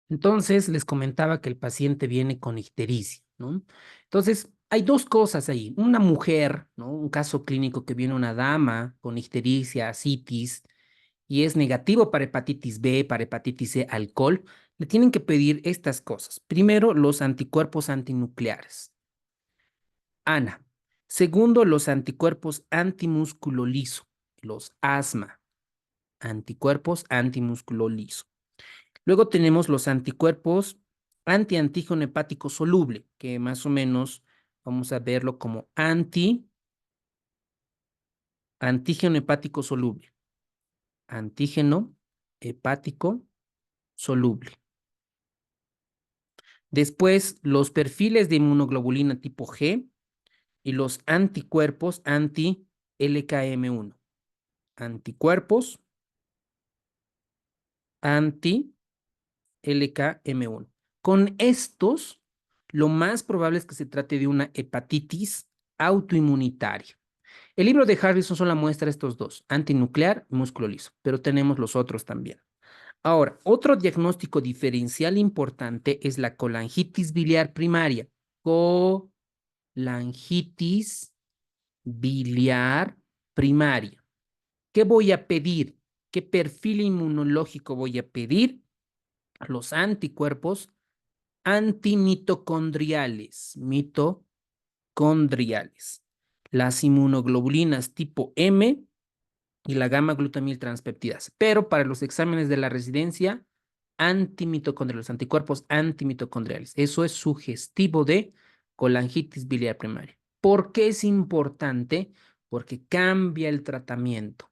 Entonces, les comentaba que el paciente viene con ictericia, ¿no? Entonces, hay dos cosas ahí. Una mujer, ¿no? Un caso clínico que viene una dama con ictericia, asitis, y es negativo para hepatitis B, para hepatitis C, alcohol, le tienen que pedir estas cosas. Primero, los anticuerpos antinucleares, ANA. Segundo, los anticuerpos antimúsculo liso, los ASMA, anticuerpos antimúsculo liso. Luego tenemos los anticuerpos anti-antígeno hepático soluble, que más o menos vamos a verlo como antígeno hepático soluble. Antígeno hepático soluble. Después, los perfiles de inmunoglobulina tipo G y los anticuerpos anti-LKM1. Anticuerpos anti-LKM1. Con estos, lo más probable es que se trate de una hepatitis autoinmunitaria. El libro de Harrison solo muestra estos dos, antinuclear y músculo liso, pero tenemos los otros también. Ahora, otro diagnóstico diferencial importante es la colangitis biliar primaria. Colangitis biliar primaria. ¿Qué voy a pedir? ¿Qué perfil inmunológico voy a pedir? Los anticuerpos antimitocondriales, mitocondriales, las inmunoglobulinas tipo M y la gamma glutamil transpeptidasa. Pero para los exámenes de la residencia, antimitocondriales, anticuerpos antimitocondriales. Eso es sugestivo de colangitis biliar primaria. ¿Por qué es importante? Porque cambia el tratamiento.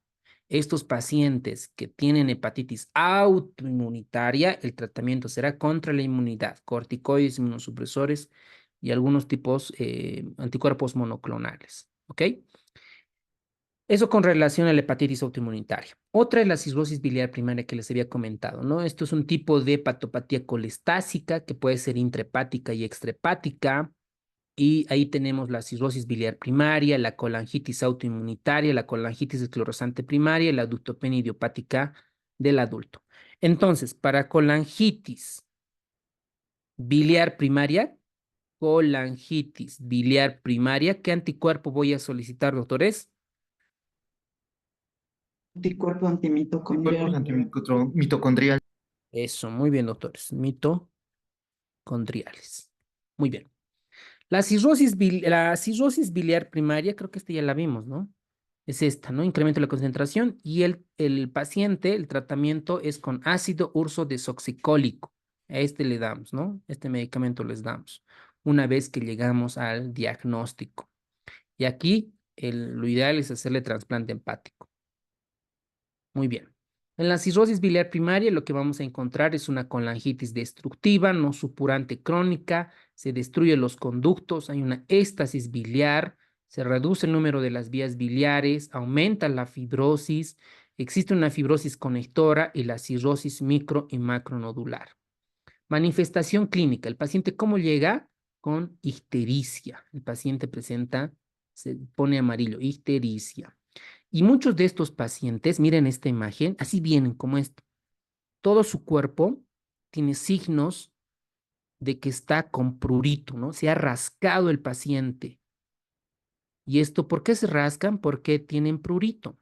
Estos pacientes que tienen hepatitis autoinmunitaria, el tratamiento será contra la inmunidad, corticoides, inmunosupresores y algunos tipos anticuerpos monoclonales. ¿Ok? Eso con relación a la hepatitis autoinmunitaria. Otra es la cirrosis biliar primaria que les había comentado, ¿no? Esto es un tipo de hepatopatía colestásica que puede ser intrahepática y extrahepática. Y ahí tenemos la cirrosis biliar primaria, la colangitis autoinmunitaria, la colangitis esclerosante primaria y la ductopenia idiopática del adulto. Entonces, para colangitis biliar primaria, ¿qué anticuerpo voy a solicitar, doctores? Anticuerpo Cuerpos antimitocondrial. mitocondrial. Eso, muy bien, doctores. Mitocondriales. Muy bien. La cirrosis biliar primaria, creo que esta ya la vimos, ¿no? Es esta, ¿no? Incremento de la concentración y el paciente, el tratamiento es con ácido urso desoxicólico. A este le damos, ¿no? Este medicamento les damos una vez que llegamos al diagnóstico. Y aquí lo ideal es hacerle trasplante hepático. Muy bien. En la cirrosis biliar primaria lo que vamos a encontrar es una colangitis destructiva, no supurante crónica, se destruyen los conductos, hay una éstasis biliar, se reduce el número de las vías biliares, aumenta la fibrosis, existe una fibrosis conectora y la cirrosis micro y macronodular. Manifestación clínica. El paciente, ¿cómo llega? Con ictericia. El paciente presenta, se pone amarillo, ictericia. Y muchos de estos pacientes, miren esta imagen, así vienen como esto. Todo su cuerpo tiene signos de que está con prurito, ¿no? Se ha rascado el paciente. ¿Y esto por qué se rascan? Porque tienen prurito.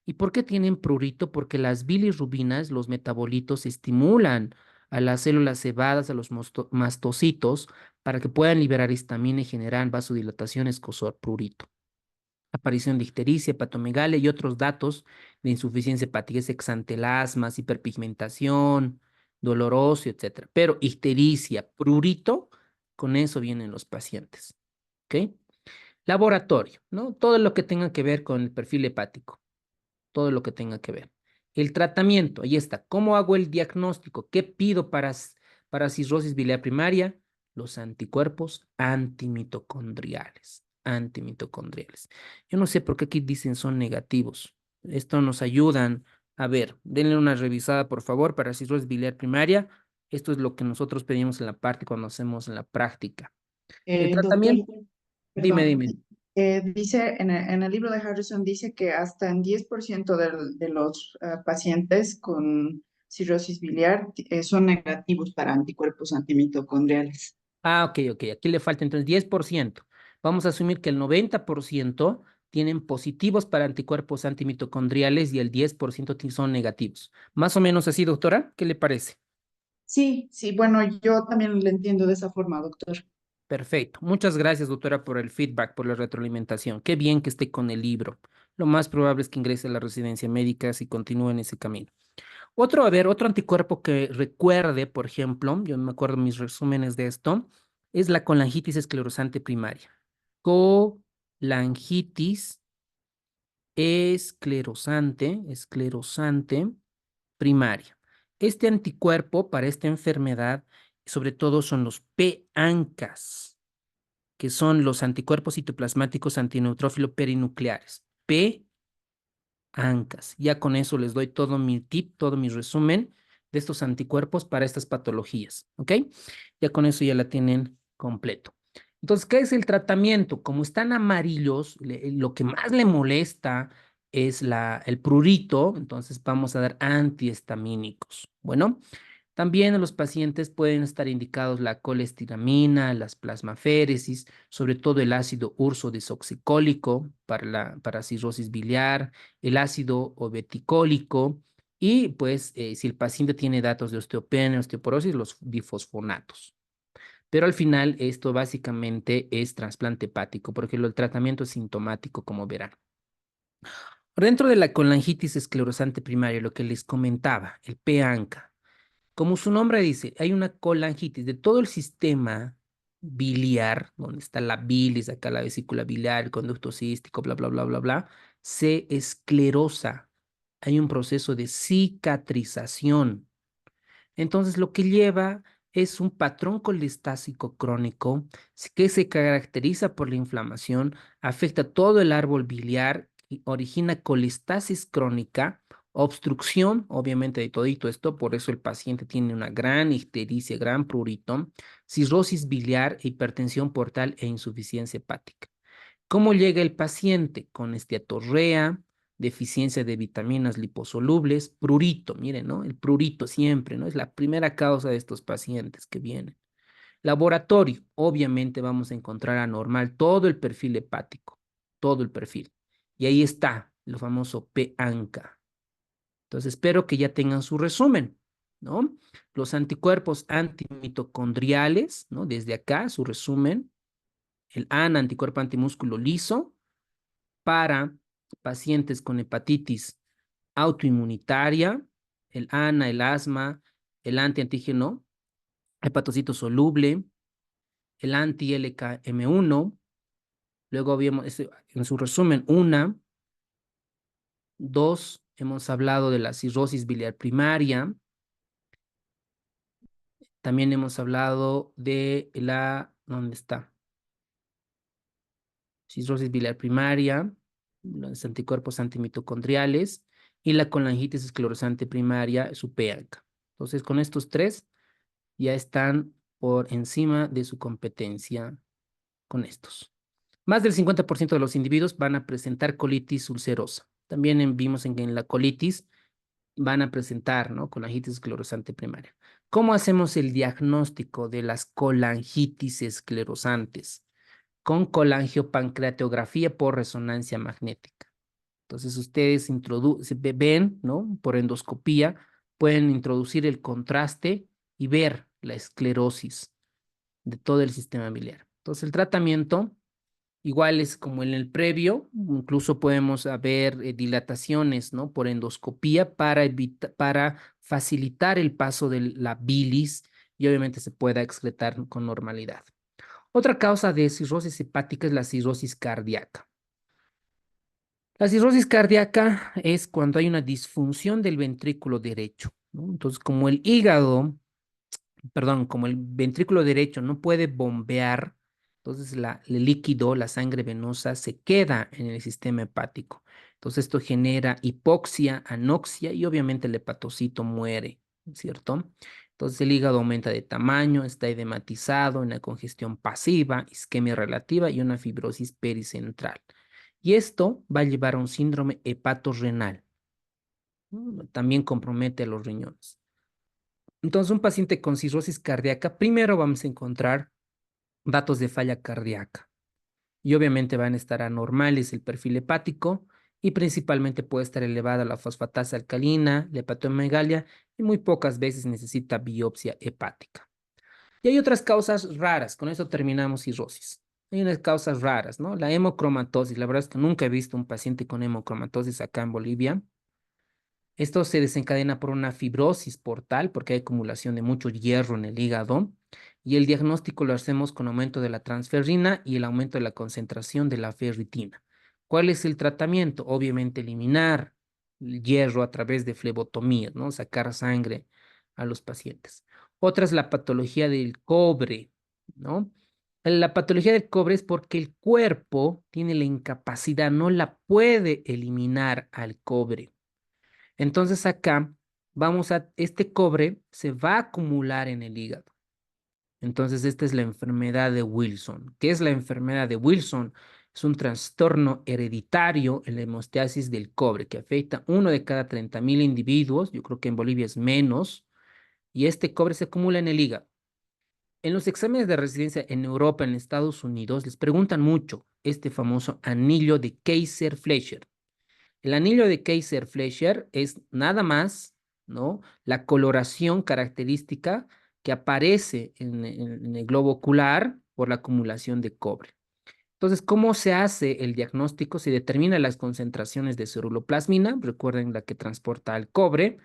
¿Y por qué tienen prurito? Porque las bilirrubinas, los metabolitos, estimulan a las células cebadas, a los mastocitos, para que puedan liberar histamina y generar vasodilatación, escozor, prurito. Aparición de ictericia, hepatomegalia y otros datos de insuficiencia hepática, es exantelasmas, hiperpigmentación, dolor óseo, etc. Pero ictericia, prurito, con eso vienen los pacientes. ¿Ok? Laboratorio, ¿no? Todo lo que tenga que ver con el perfil hepático, todo lo que tenga que ver. El tratamiento, ahí está. ¿Cómo hago el diagnóstico? ¿Qué pido para cirrosis biliar primaria? Los anticuerpos antimitocondriales. Antimitocondriales. Yo no sé por qué aquí dicen son negativos. Esto nos ayudan. A ver, denle una revisada, por favor, para cirrosis biliar primaria. Esto es lo que nosotros pedimos en la parte cuando hacemos en la práctica. El Doctor, tratamiento, dime, perdón, dime. dice en el libro de Harrison dice que hasta en 10% de los pacientes con cirrosis biliar son negativos para anticuerpos antimitocondriales. Ah, ok, ok. Aquí le falta entonces 10%. Vamos a asumir que el 90% tienen positivos para anticuerpos antimitocondriales y el 10% son negativos. Más o menos así, doctora. ¿Qué le parece? Sí, sí, bueno, yo también lo entiendo de esa forma, doctor. Perfecto. Muchas gracias, doctora, por el feedback, por la retroalimentación. Qué bien que esté con el libro. Lo más probable es que ingrese a la residencia médica si continúe en ese camino. Otro, a ver, otro anticuerpo que recuerde, por ejemplo, yo no me acuerdo mis resúmenes de esto, es la colangitis esclerosante primaria. Colangitis esclerosante primaria. Este anticuerpo para esta enfermedad, sobre todo, son los P-ANCAS, que son los anticuerpos citoplasmáticos antineutrófilo perinucleares. P-ANCAS. Ya con eso les doy todo mi tip, todo mi resumen de estos anticuerpos para estas patologías, ¿ok? Ya con eso ya la tienen completo. Entonces, ¿qué es el tratamiento? Como están amarillos, lo que más le molesta es el prurito, entonces vamos a dar antihistamínicos. Bueno, también a los pacientes pueden estar indicados la colestiramina, las plasmaféresis, sobre todo el ácido urso desoxicólico para cirrosis biliar, el ácido obeticólico y pues si el paciente tiene datos de osteopenia, osteoporosis, los bifosfonatos. Pero al final esto básicamente es trasplante hepático porque el tratamiento es sintomático, como verán. Dentro de la colangitis esclerosante primaria, lo que les comentaba, el P-ANCA, como su nombre dice, hay una colangitis de todo el sistema biliar, donde está la bilis, acá la vesícula biliar, el conducto cístico, bla, bla, bla, bla, bla, se esclerosa. Hay un proceso de cicatrización. Entonces, lo que lleva es un patrón colestásico crónico que se caracteriza por la inflamación, afecta todo el árbol biliar y origina colestasis crónica, obstrucción, obviamente, de todito esto, por eso el paciente tiene una gran ictericia, gran prurito, cirrosis biliar, hipertensión portal e insuficiencia hepática. ¿Cómo llega el paciente? Con esteatorrea, deficiencia de vitaminas liposolubles, prurito, miren, ¿no? El prurito siempre, ¿no? Es la primera causa de estos pacientes que vienen. Laboratorio, obviamente vamos a encontrar anormal todo el perfil hepático, todo el perfil. Y ahí está, el famoso P-ANCA. Entonces, espero que ya tengan su resumen, ¿no? Los anticuerpos antimitocondriales, ¿no? Desde acá, su resumen. el ANA, anticuerpo antimúsculo liso, para pacientes con hepatitis autoinmunitaria, el ANA, el asma, el antiantígeno hepatocito soluble, el anti-LKM1. Luego vimos, en su resumen, 1, 2, hemos hablado de la cirrosis biliar primaria. También hemos hablado de ¿dónde está? Cirrosis biliar primaria, los anticuerpos antimitocondriales y la colangitis esclerosante primaria supéaca. Entonces, con estos 3 ya están por encima de su competencia con estos. Más del 50% de los individuos van a presentar colitis ulcerosa. También vimos que en la colitis van a presentar, ¿no?, colangitis esclerosante primaria. ¿Cómo hacemos el diagnóstico de las colangitis esclerosantes? Con colangiopancreatografía por resonancia magnética. Entonces ustedes ven, ¿no?, por endoscopía, pueden introducir el contraste y ver la esclerosis de todo el sistema biliar. Entonces el tratamiento igual es como en el previo, incluso podemos ver dilataciones, ¿no?, por endoscopía para facilitar el paso de la bilis y obviamente se pueda excretar con normalidad. Otra causa de cirrosis hepática es la cirrosis cardíaca. La cirrosis cardíaca es cuando hay una disfunción del ventrículo derecho, ¿no? Entonces, como el ventrículo derecho no puede bombear, entonces el líquido, la sangre venosa, se queda en el sistema hepático. Entonces, esto genera hipoxia, anoxia y obviamente el hepatocito muere, ¿cierto? Entonces, el hígado aumenta de tamaño, está edematizado, una congestión pasiva, isquemia relativa y una fibrosis pericentral. Y esto va a llevar a un síndrome hepatorrenal, ¿no? También compromete a los riñones. Entonces, un paciente con cirrosis cardíaca, primero vamos a encontrar datos de falla cardíaca. Y obviamente van a estar anormales el perfil hepático y principalmente puede estar elevada la fosfatasa alcalina, la hepatomegalia y muy pocas veces necesita biopsia hepática. Y hay otras causas raras, con eso terminamos cirrosis. Hay unas causas raras, ¿no? La hemocromatosis, la verdad es que nunca he visto un paciente con hemocromatosis acá en Bolivia. Esto se desencadena por una fibrosis portal, porque hay acumulación de mucho hierro en el hígado, y el diagnóstico lo hacemos con aumento de la transferrina y el aumento de la concentración de la ferritina. ¿Cuál es el tratamiento? Obviamente eliminar el hierro a través de flebotomía, ¿no? Sacar sangre a los pacientes. Otra es la patología del cobre, ¿no? La patología del cobre es porque el cuerpo tiene la incapacidad, no la puede eliminar al cobre. Entonces acá este cobre se va a acumular en el hígado. Entonces esta es la enfermedad de Wilson. ¿Qué es la enfermedad de Wilson? Es un trastorno hereditario en la hemostasis del cobre que afecta a 1 de cada 30.000 individuos. Yo creo que en Bolivia es menos. Y este cobre se acumula en el hígado. En los exámenes de residencia en Europa, en Estados Unidos, les preguntan mucho este famoso anillo de Kaiser-Fleischer. El anillo de Kaiser-Fleischer es nada más, ¿no?, la coloración característica que aparece en el globo ocular por la acumulación de cobre. Entonces, ¿cómo se hace el diagnóstico? Se determina las concentraciones de ceruloplasmina, recuerden la que transporta el cobre.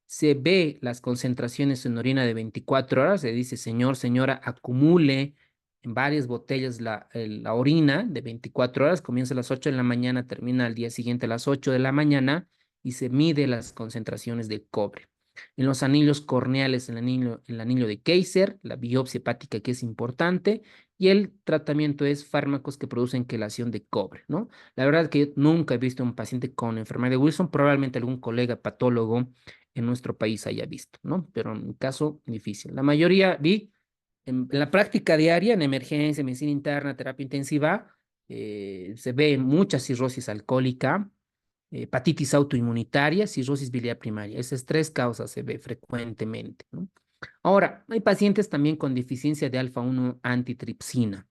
Se ve las concentraciones en orina de 24 horas, se dice, señor, señora, acumule en varias botellas la orina de 24 horas, comienza a las 8 de la mañana, termina al día siguiente a las 8 de la mañana y se mide las concentraciones de cobre. En los anillos corneales, el anillo de Kaiser, la biopsia hepática que es importante, y el tratamiento es fármacos que producen quelación de cobre, ¿no? La verdad es que yo nunca he visto un paciente con enfermedad de Wilson, probablemente algún colega patólogo en nuestro país haya visto, ¿no? Pero en mi caso, difícil. La mayoría vi en la práctica diaria, en emergencia, medicina interna, terapia intensiva, se ve mucha cirrosis alcohólica, hepatitis autoinmunitaria, cirrosis biliar primaria. Esas 3 causas se ve frecuentemente, ¿no? Ahora, hay pacientes también con deficiencia de alfa-1 antitripsina.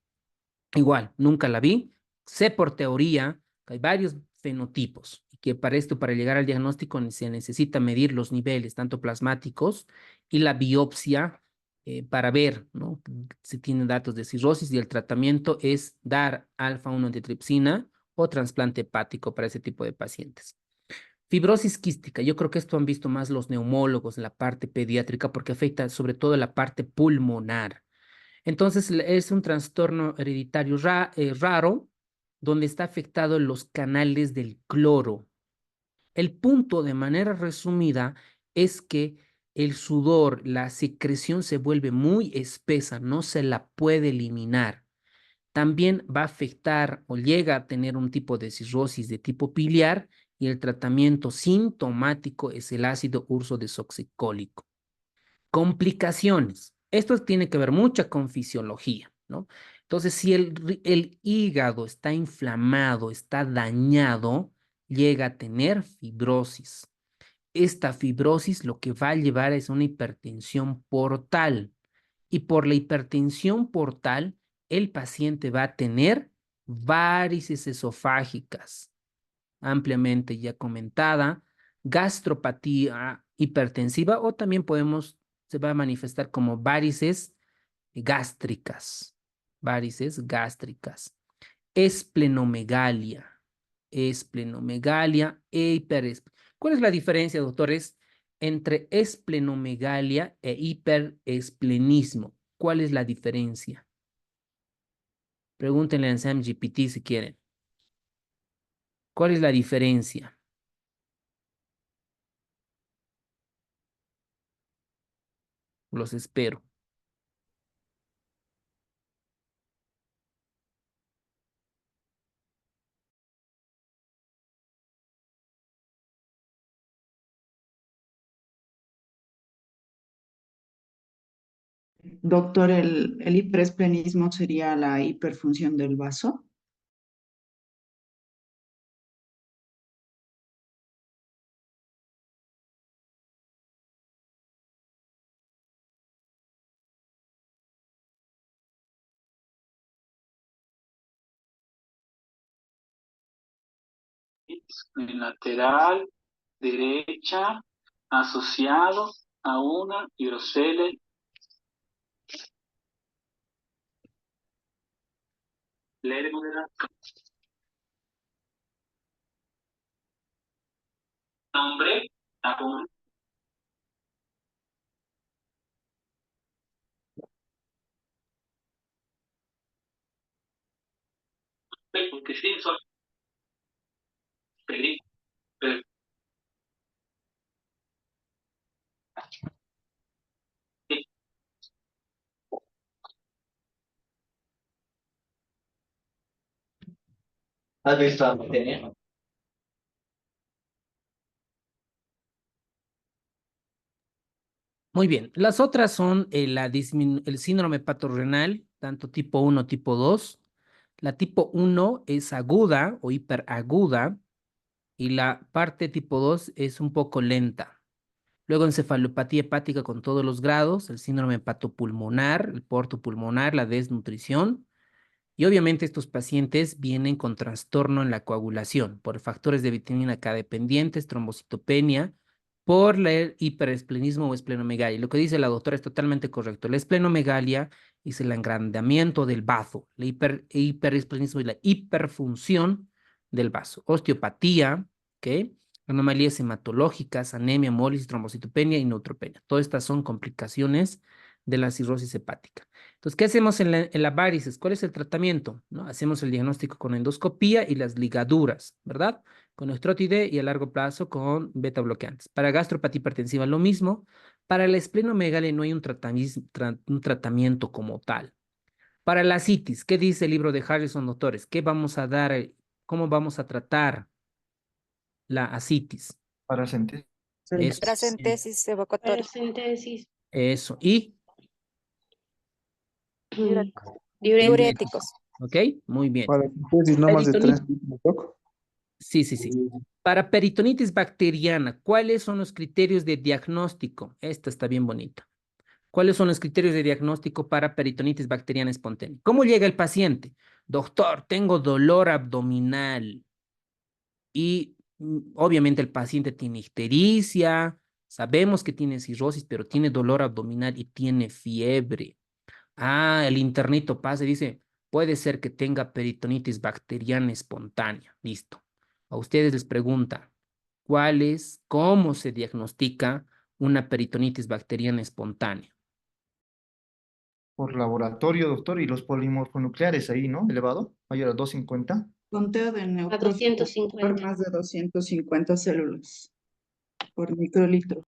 Igual, nunca la vi. Sé por teoría que hay varios fenotipos y que para esto, para llegar al diagnóstico, se necesita medir los niveles, tanto plasmáticos y la biopsia para ver, ¿no?, si tiene datos de cirrosis, y el tratamiento es dar alfa-1 antitripsina o trasplante hepático para ese tipo de pacientes. Fibrosis quística, yo creo que esto han visto más los neumólogos en la parte pediátrica porque afecta sobre todo la parte pulmonar. Entonces es un trastorno hereditario raro donde está afectado los canales del cloro. El punto, de manera resumida, es que el sudor, la secreción se vuelve muy espesa, no se la puede eliminar. También va a afectar o llega a tener un tipo de cirrosis de tipo biliar, y el tratamiento sintomático es el ácido ursodesoxicólico. Complicaciones. Esto tiene que ver mucho con fisiología, ¿no? Entonces, si el hígado está inflamado, está dañado, llega a tener fibrosis. Esta fibrosis lo que va a llevar es una hipertensión portal. Y por la hipertensión portal, el paciente va a tener varices esofágicas, ampliamente ya comentada, gastropatía hipertensiva, o también se va a manifestar como gástricas, varices gástricas, esplenomegalia, ¿Cuál es la diferencia, doctores, entre esplenomegalia e hiperesplenismo? ¿Cuál es la diferencia? Pregúntenle a SamGPT si quieren. ¿Cuál es la diferencia? Los espero. Doctor, el hiperesplenismo sería la hiperfunción del vaso. Lateral derecha asociado a una hidrocele leve moderada. Nombre, porque sí, son ¿Has visto a Tenia? Muy bien. Las otras son el síndrome hepatorrenal, tanto tipo 1, tipo 2. La tipo 1 es aguda o hiperaguda, y la parte tipo 2 es un poco lenta. Luego encefalopatía hepática con todos los grados, el síndrome hepatopulmonar, el porto pulmonar, la desnutrición. Y obviamente estos pacientes vienen con trastorno en la coagulación por factores de vitamina K dependientes, trombocitopenia, por el hiperesplenismo o esplenomegalia. Lo que dice la doctora es totalmente correcto. La esplenomegalia es el agrandamiento del bazo, el hiperesplenismo y la hiperfunción del vaso. Osteopatía, ¿ok? Anomalías hematológicas, anemia, hemólisis, trombocitopenia y neutropenia. Todas estas son complicaciones de la cirrosis hepática. Entonces, ¿qué hacemos en la varices? ¿Cuál es el tratamiento? ¿No? Hacemos el diagnóstico con endoscopía y las ligaduras, ¿verdad? Con estroide, y a largo plazo con beta bloqueantes. Para gastropatía hipertensiva lo mismo. Para la esplenomegalia no hay un tratamiento como tal. Para la citis, ¿qué dice el libro de Harrison, doctores? ¿Qué vamos a dar? ¿Cómo vamos a tratar la asitis? Paracentesis. Eso, Paracentesis evacuatoria. Paracentesis. eso. Y Diuréticos. Diuréticos. ¿ok? Muy bien. Para síntesis no más de 3 litros, ¿no? Sí, sí, sí. Para peritonitis bacteriana, ¿cuáles son los criterios de diagnóstico? Esta está bien bonita. ¿Cuáles son los criterios de diagnóstico para peritonitis bacteriana espontánea? ¿Cómo llega el paciente? Doctor, tengo dolor abdominal. Y obviamente el paciente tiene ictericia, Sabemos que tiene cirrosis, pero tiene dolor abdominal y tiene fiebre. Ah, el internito pasa y dice, puede ser que tenga peritonitis bacteriana espontánea. Listo. A ustedes les pregunta, cómo se diagnostica una peritonitis bacteriana espontánea? Por laboratorio, doctor, y los polimorfonucleares ahí, ¿no? Elevado, mayor a 250. Conteo de A neutrófilos por 250. más de 250 células por microlitro.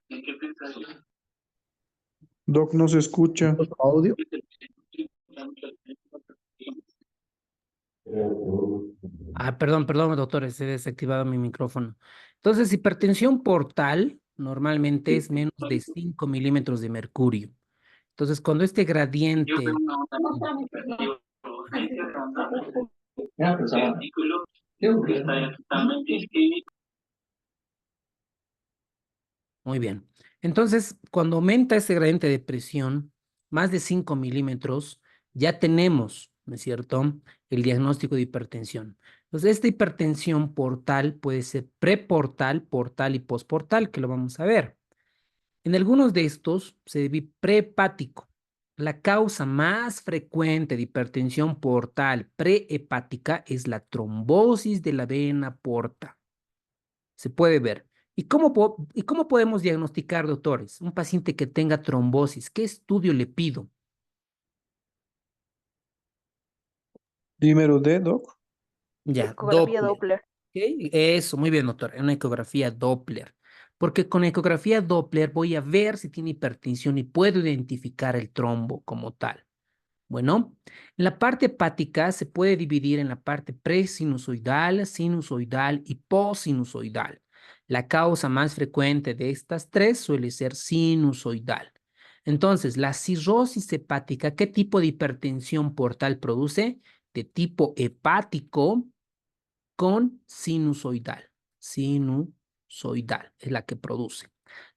¿En qué pensaría? Doc, no se escucha. Audio. Ah, perdón, doctor, he desactivado mi micrófono. Entonces, hipertensión portal normalmente es menos de 5 milímetros de mercurio. Entonces, cuando este Yo gradiente, tengo una artículo que está ya totalmente escrito. muy bien. Entonces, cuando aumenta ese gradiente de presión, más de 5 milímetros, ya tenemos, ¿no es cierto?, el diagnóstico de hipertensión. Entonces, esta hipertensión portal puede ser preportal, portal y postportal, que lo vamos a ver. En algunos de estos se debe prehepático. La causa más frecuente de hipertensión portal prehepática es la trombosis de la vena porta. Se puede ver. ¿Y cómo podemos diagnosticar, doctores, un paciente que tenga trombosis? ¿Qué estudio le pido? Dímero D, Doc. Ya, Ecografía Doppler. Doppler. ¿Ok? Eso, muy bien, doctor. Una ecografía Doppler. Porque con ecografía Doppler voy a ver si tiene hipertensión y puedo identificar el trombo como tal. Bueno, la parte hepática se puede dividir en la parte presinusoidal, sinusoidal y postsinusoidal. La causa más frecuente de estas tres suele ser sinusoidal. Entonces, la cirrosis hepática, ¿qué tipo de hipertensión portal produce? De tipo hepático con sinusoidal. Sinusoidal es la que produce.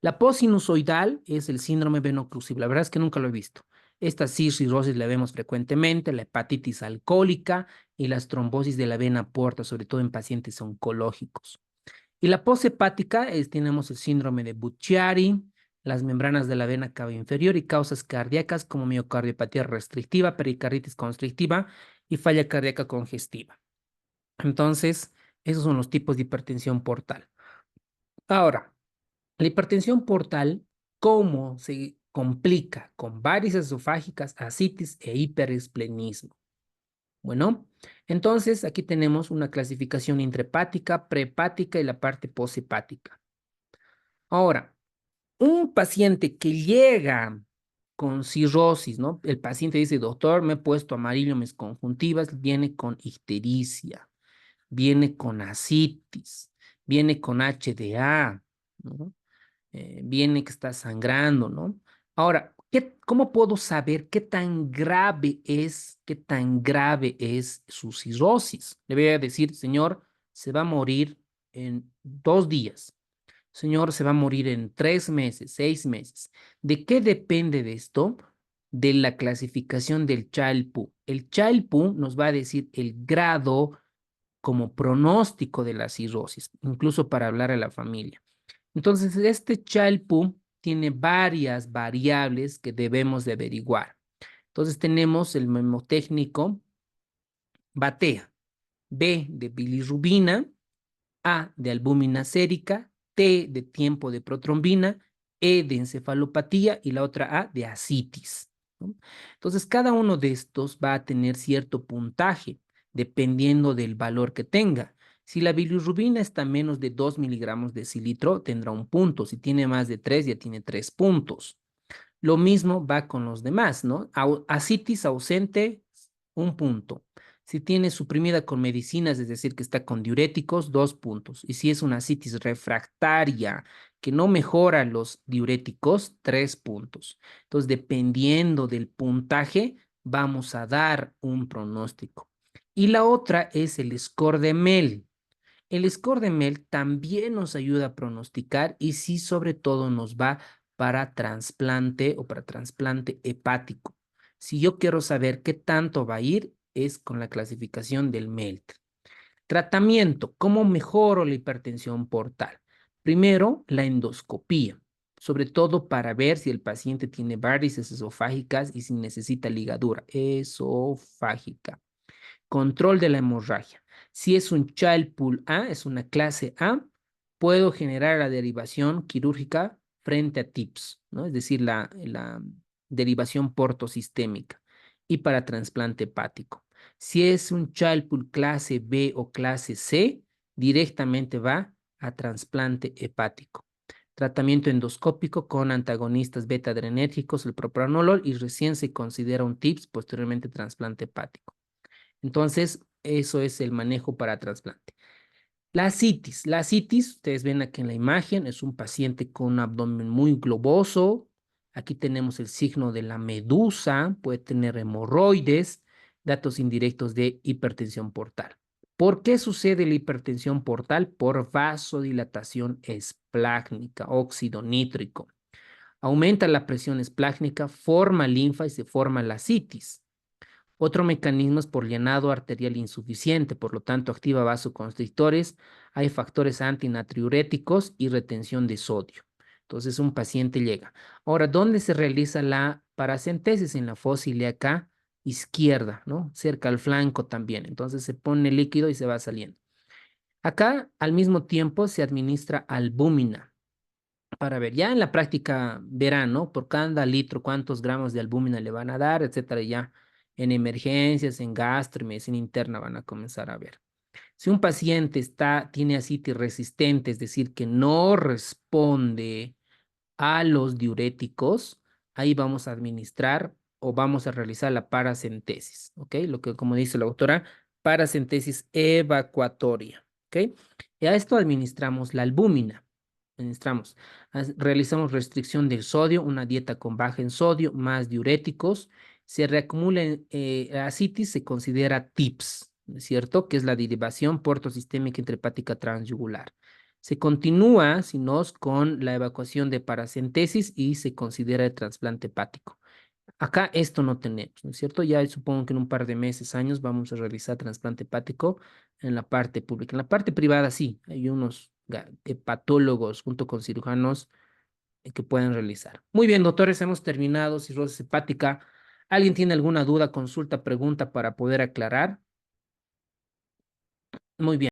La postsinusoidal es el síndrome veno-occlusivo. La verdad es que nunca lo he visto. Esta sí, cirrosis la vemos frecuentemente, la hepatitis alcohólica y las trombosis de la vena porta, sobre todo en pacientes oncológicos. Y la poshepática tenemos el síndrome de Buchiari, las membranas de la vena cava inferior y causas cardíacas como miocardiopatía restrictiva, pericarditis constrictiva y falla cardíaca congestiva. Entonces, esos son los tipos de hipertensión portal. Ahora, la hipertensión portal, ¿cómo se complica? Con varices esofágicas, ascitis e hiperesplenismo. Bueno, entonces aquí tenemos una clasificación intrahepática, prehepática y la parte poshepática. Ahora, un paciente que llega con cirrosis, ¿no? El paciente dice, doctor, me he puesto amarillo mis conjuntivas, viene con ictericia, viene con ascitis, viene con HDA, ¿no? Viene que está sangrando, ¿no? Ahora, ¿cómo puedo saber qué tan grave es su cirrosis? Le voy a decir, señor, se va a morir en 2 días. señor, se va a morir en 3 meses, 6 meses. ¿De qué depende de esto? De la clasificación del Child-Pugh. El Child-Pugh nos va a decir el grado como pronóstico de la cirrosis, incluso para hablar a la familia. Entonces, este Child-Pugh tiene varias variables que debemos de averiguar. Entonces, tenemos el memotécnico BATEA, B de bilirrubina, A de albúmina sérica, T de tiempo de protrombina, E de encefalopatía y la otra A de ascitis, ¿no? Entonces, cada uno de estos va a tener cierto puntaje dependiendo del valor que tenga. Si la bilirrubina está menos de 2 miligramos de cilitro, tendrá un punto. Si tiene más de 3, ya tiene 3 puntos. Lo mismo va con los demás, ¿no? Ascitis ausente, 1 punto. Si tiene suprimida con medicinas, es decir, que está con diuréticos, 2 puntos. Y si es una ascitis refractaria que no mejora los diuréticos, 3 puntos. Entonces, dependiendo del puntaje, vamos a dar un pronóstico. Y la otra es el score de Mel. El score de Mel también nos ayuda a pronosticar y sí, sobre todo, nos va para trasplante o para trasplante hepático. Si yo quiero saber qué tanto va a ir, es con la clasificación del MELT. Tratamiento, ¿cómo mejoro la hipertensión portal? Primero, la endoscopía, sobre todo para ver si el paciente tiene varices esofágicas y si necesita ligadura esofágica. Control de la hemorragia. Si es un Child-Pugh A, es una clase A, puedo generar la derivación quirúrgica frente a TIPS, ¿no? Es decir, la derivación portosistémica y para trasplante hepático. Si es un Child-Pugh clase B o clase C, directamente va a trasplante hepático. Tratamiento endoscópico con antagonistas beta-adrenérgicos, el propranolol, y recién se considera un TIPS, posteriormente trasplante hepático. Entonces, eso es el manejo para trasplante. La citis, ustedes ven aquí en la imagen, es un paciente con un abdomen muy globoso. Aquí tenemos el signo de la medusa, puede tener hemorroides, datos indirectos de hipertensión portal. ¿Por qué sucede la hipertensión portal? Por vasodilatación esplácnica, óxido nítrico. Aumenta la presión esplácnica, forma linfa y se forma la citis. Otro mecanismo es por llenado arterial insuficiente, por lo tanto activa vasoconstrictores, hay factores antinatriuréticos y retención de sodio. Entonces un paciente llega. Ahora, ¿dónde se realiza la paracentesis? En la fosa ilíaca izquierda, ¿no? Cerca al flanco también. Entonces se pone líquido y se va saliendo. Acá al mismo tiempo se administra albúmina. Para ver, ya en la práctica verán, ¿no? Por cada litro cuántos gramos de albúmina le van a dar, etcétera, ya en emergencias, en gastro y medicina interna van a comenzar a ver. Si un paciente tiene ascitis resistente, es decir, que no responde a los diuréticos, ahí vamos a administrar o vamos a realizar la paracentesis, ¿ok? Lo que, como dice la autora, paracentesis evacuatoria, ¿ok? Y a esto administramos la albúmina. Realizamos restricción del sodio, una dieta con baja en sodio, más diuréticos. Se reacumula ascitis, se considera TIPS, ¿no es cierto? Que es la derivación portosistémica intrahepática transyugular. Se continúa, si no, con la evacuación de paracentesis y se considera el trasplante hepático. Acá esto no tenemos, ¿no es cierto? Ya supongo que en un par de meses, años, vamos a realizar trasplante hepático en la parte pública. En la parte privada sí, hay unos hepatólogos junto con cirujanos que pueden realizar. Muy bien, doctores, hemos terminado cirrosis hepática. ¿Alguien tiene alguna duda, consulta, pregunta para poder aclarar? Muy bien.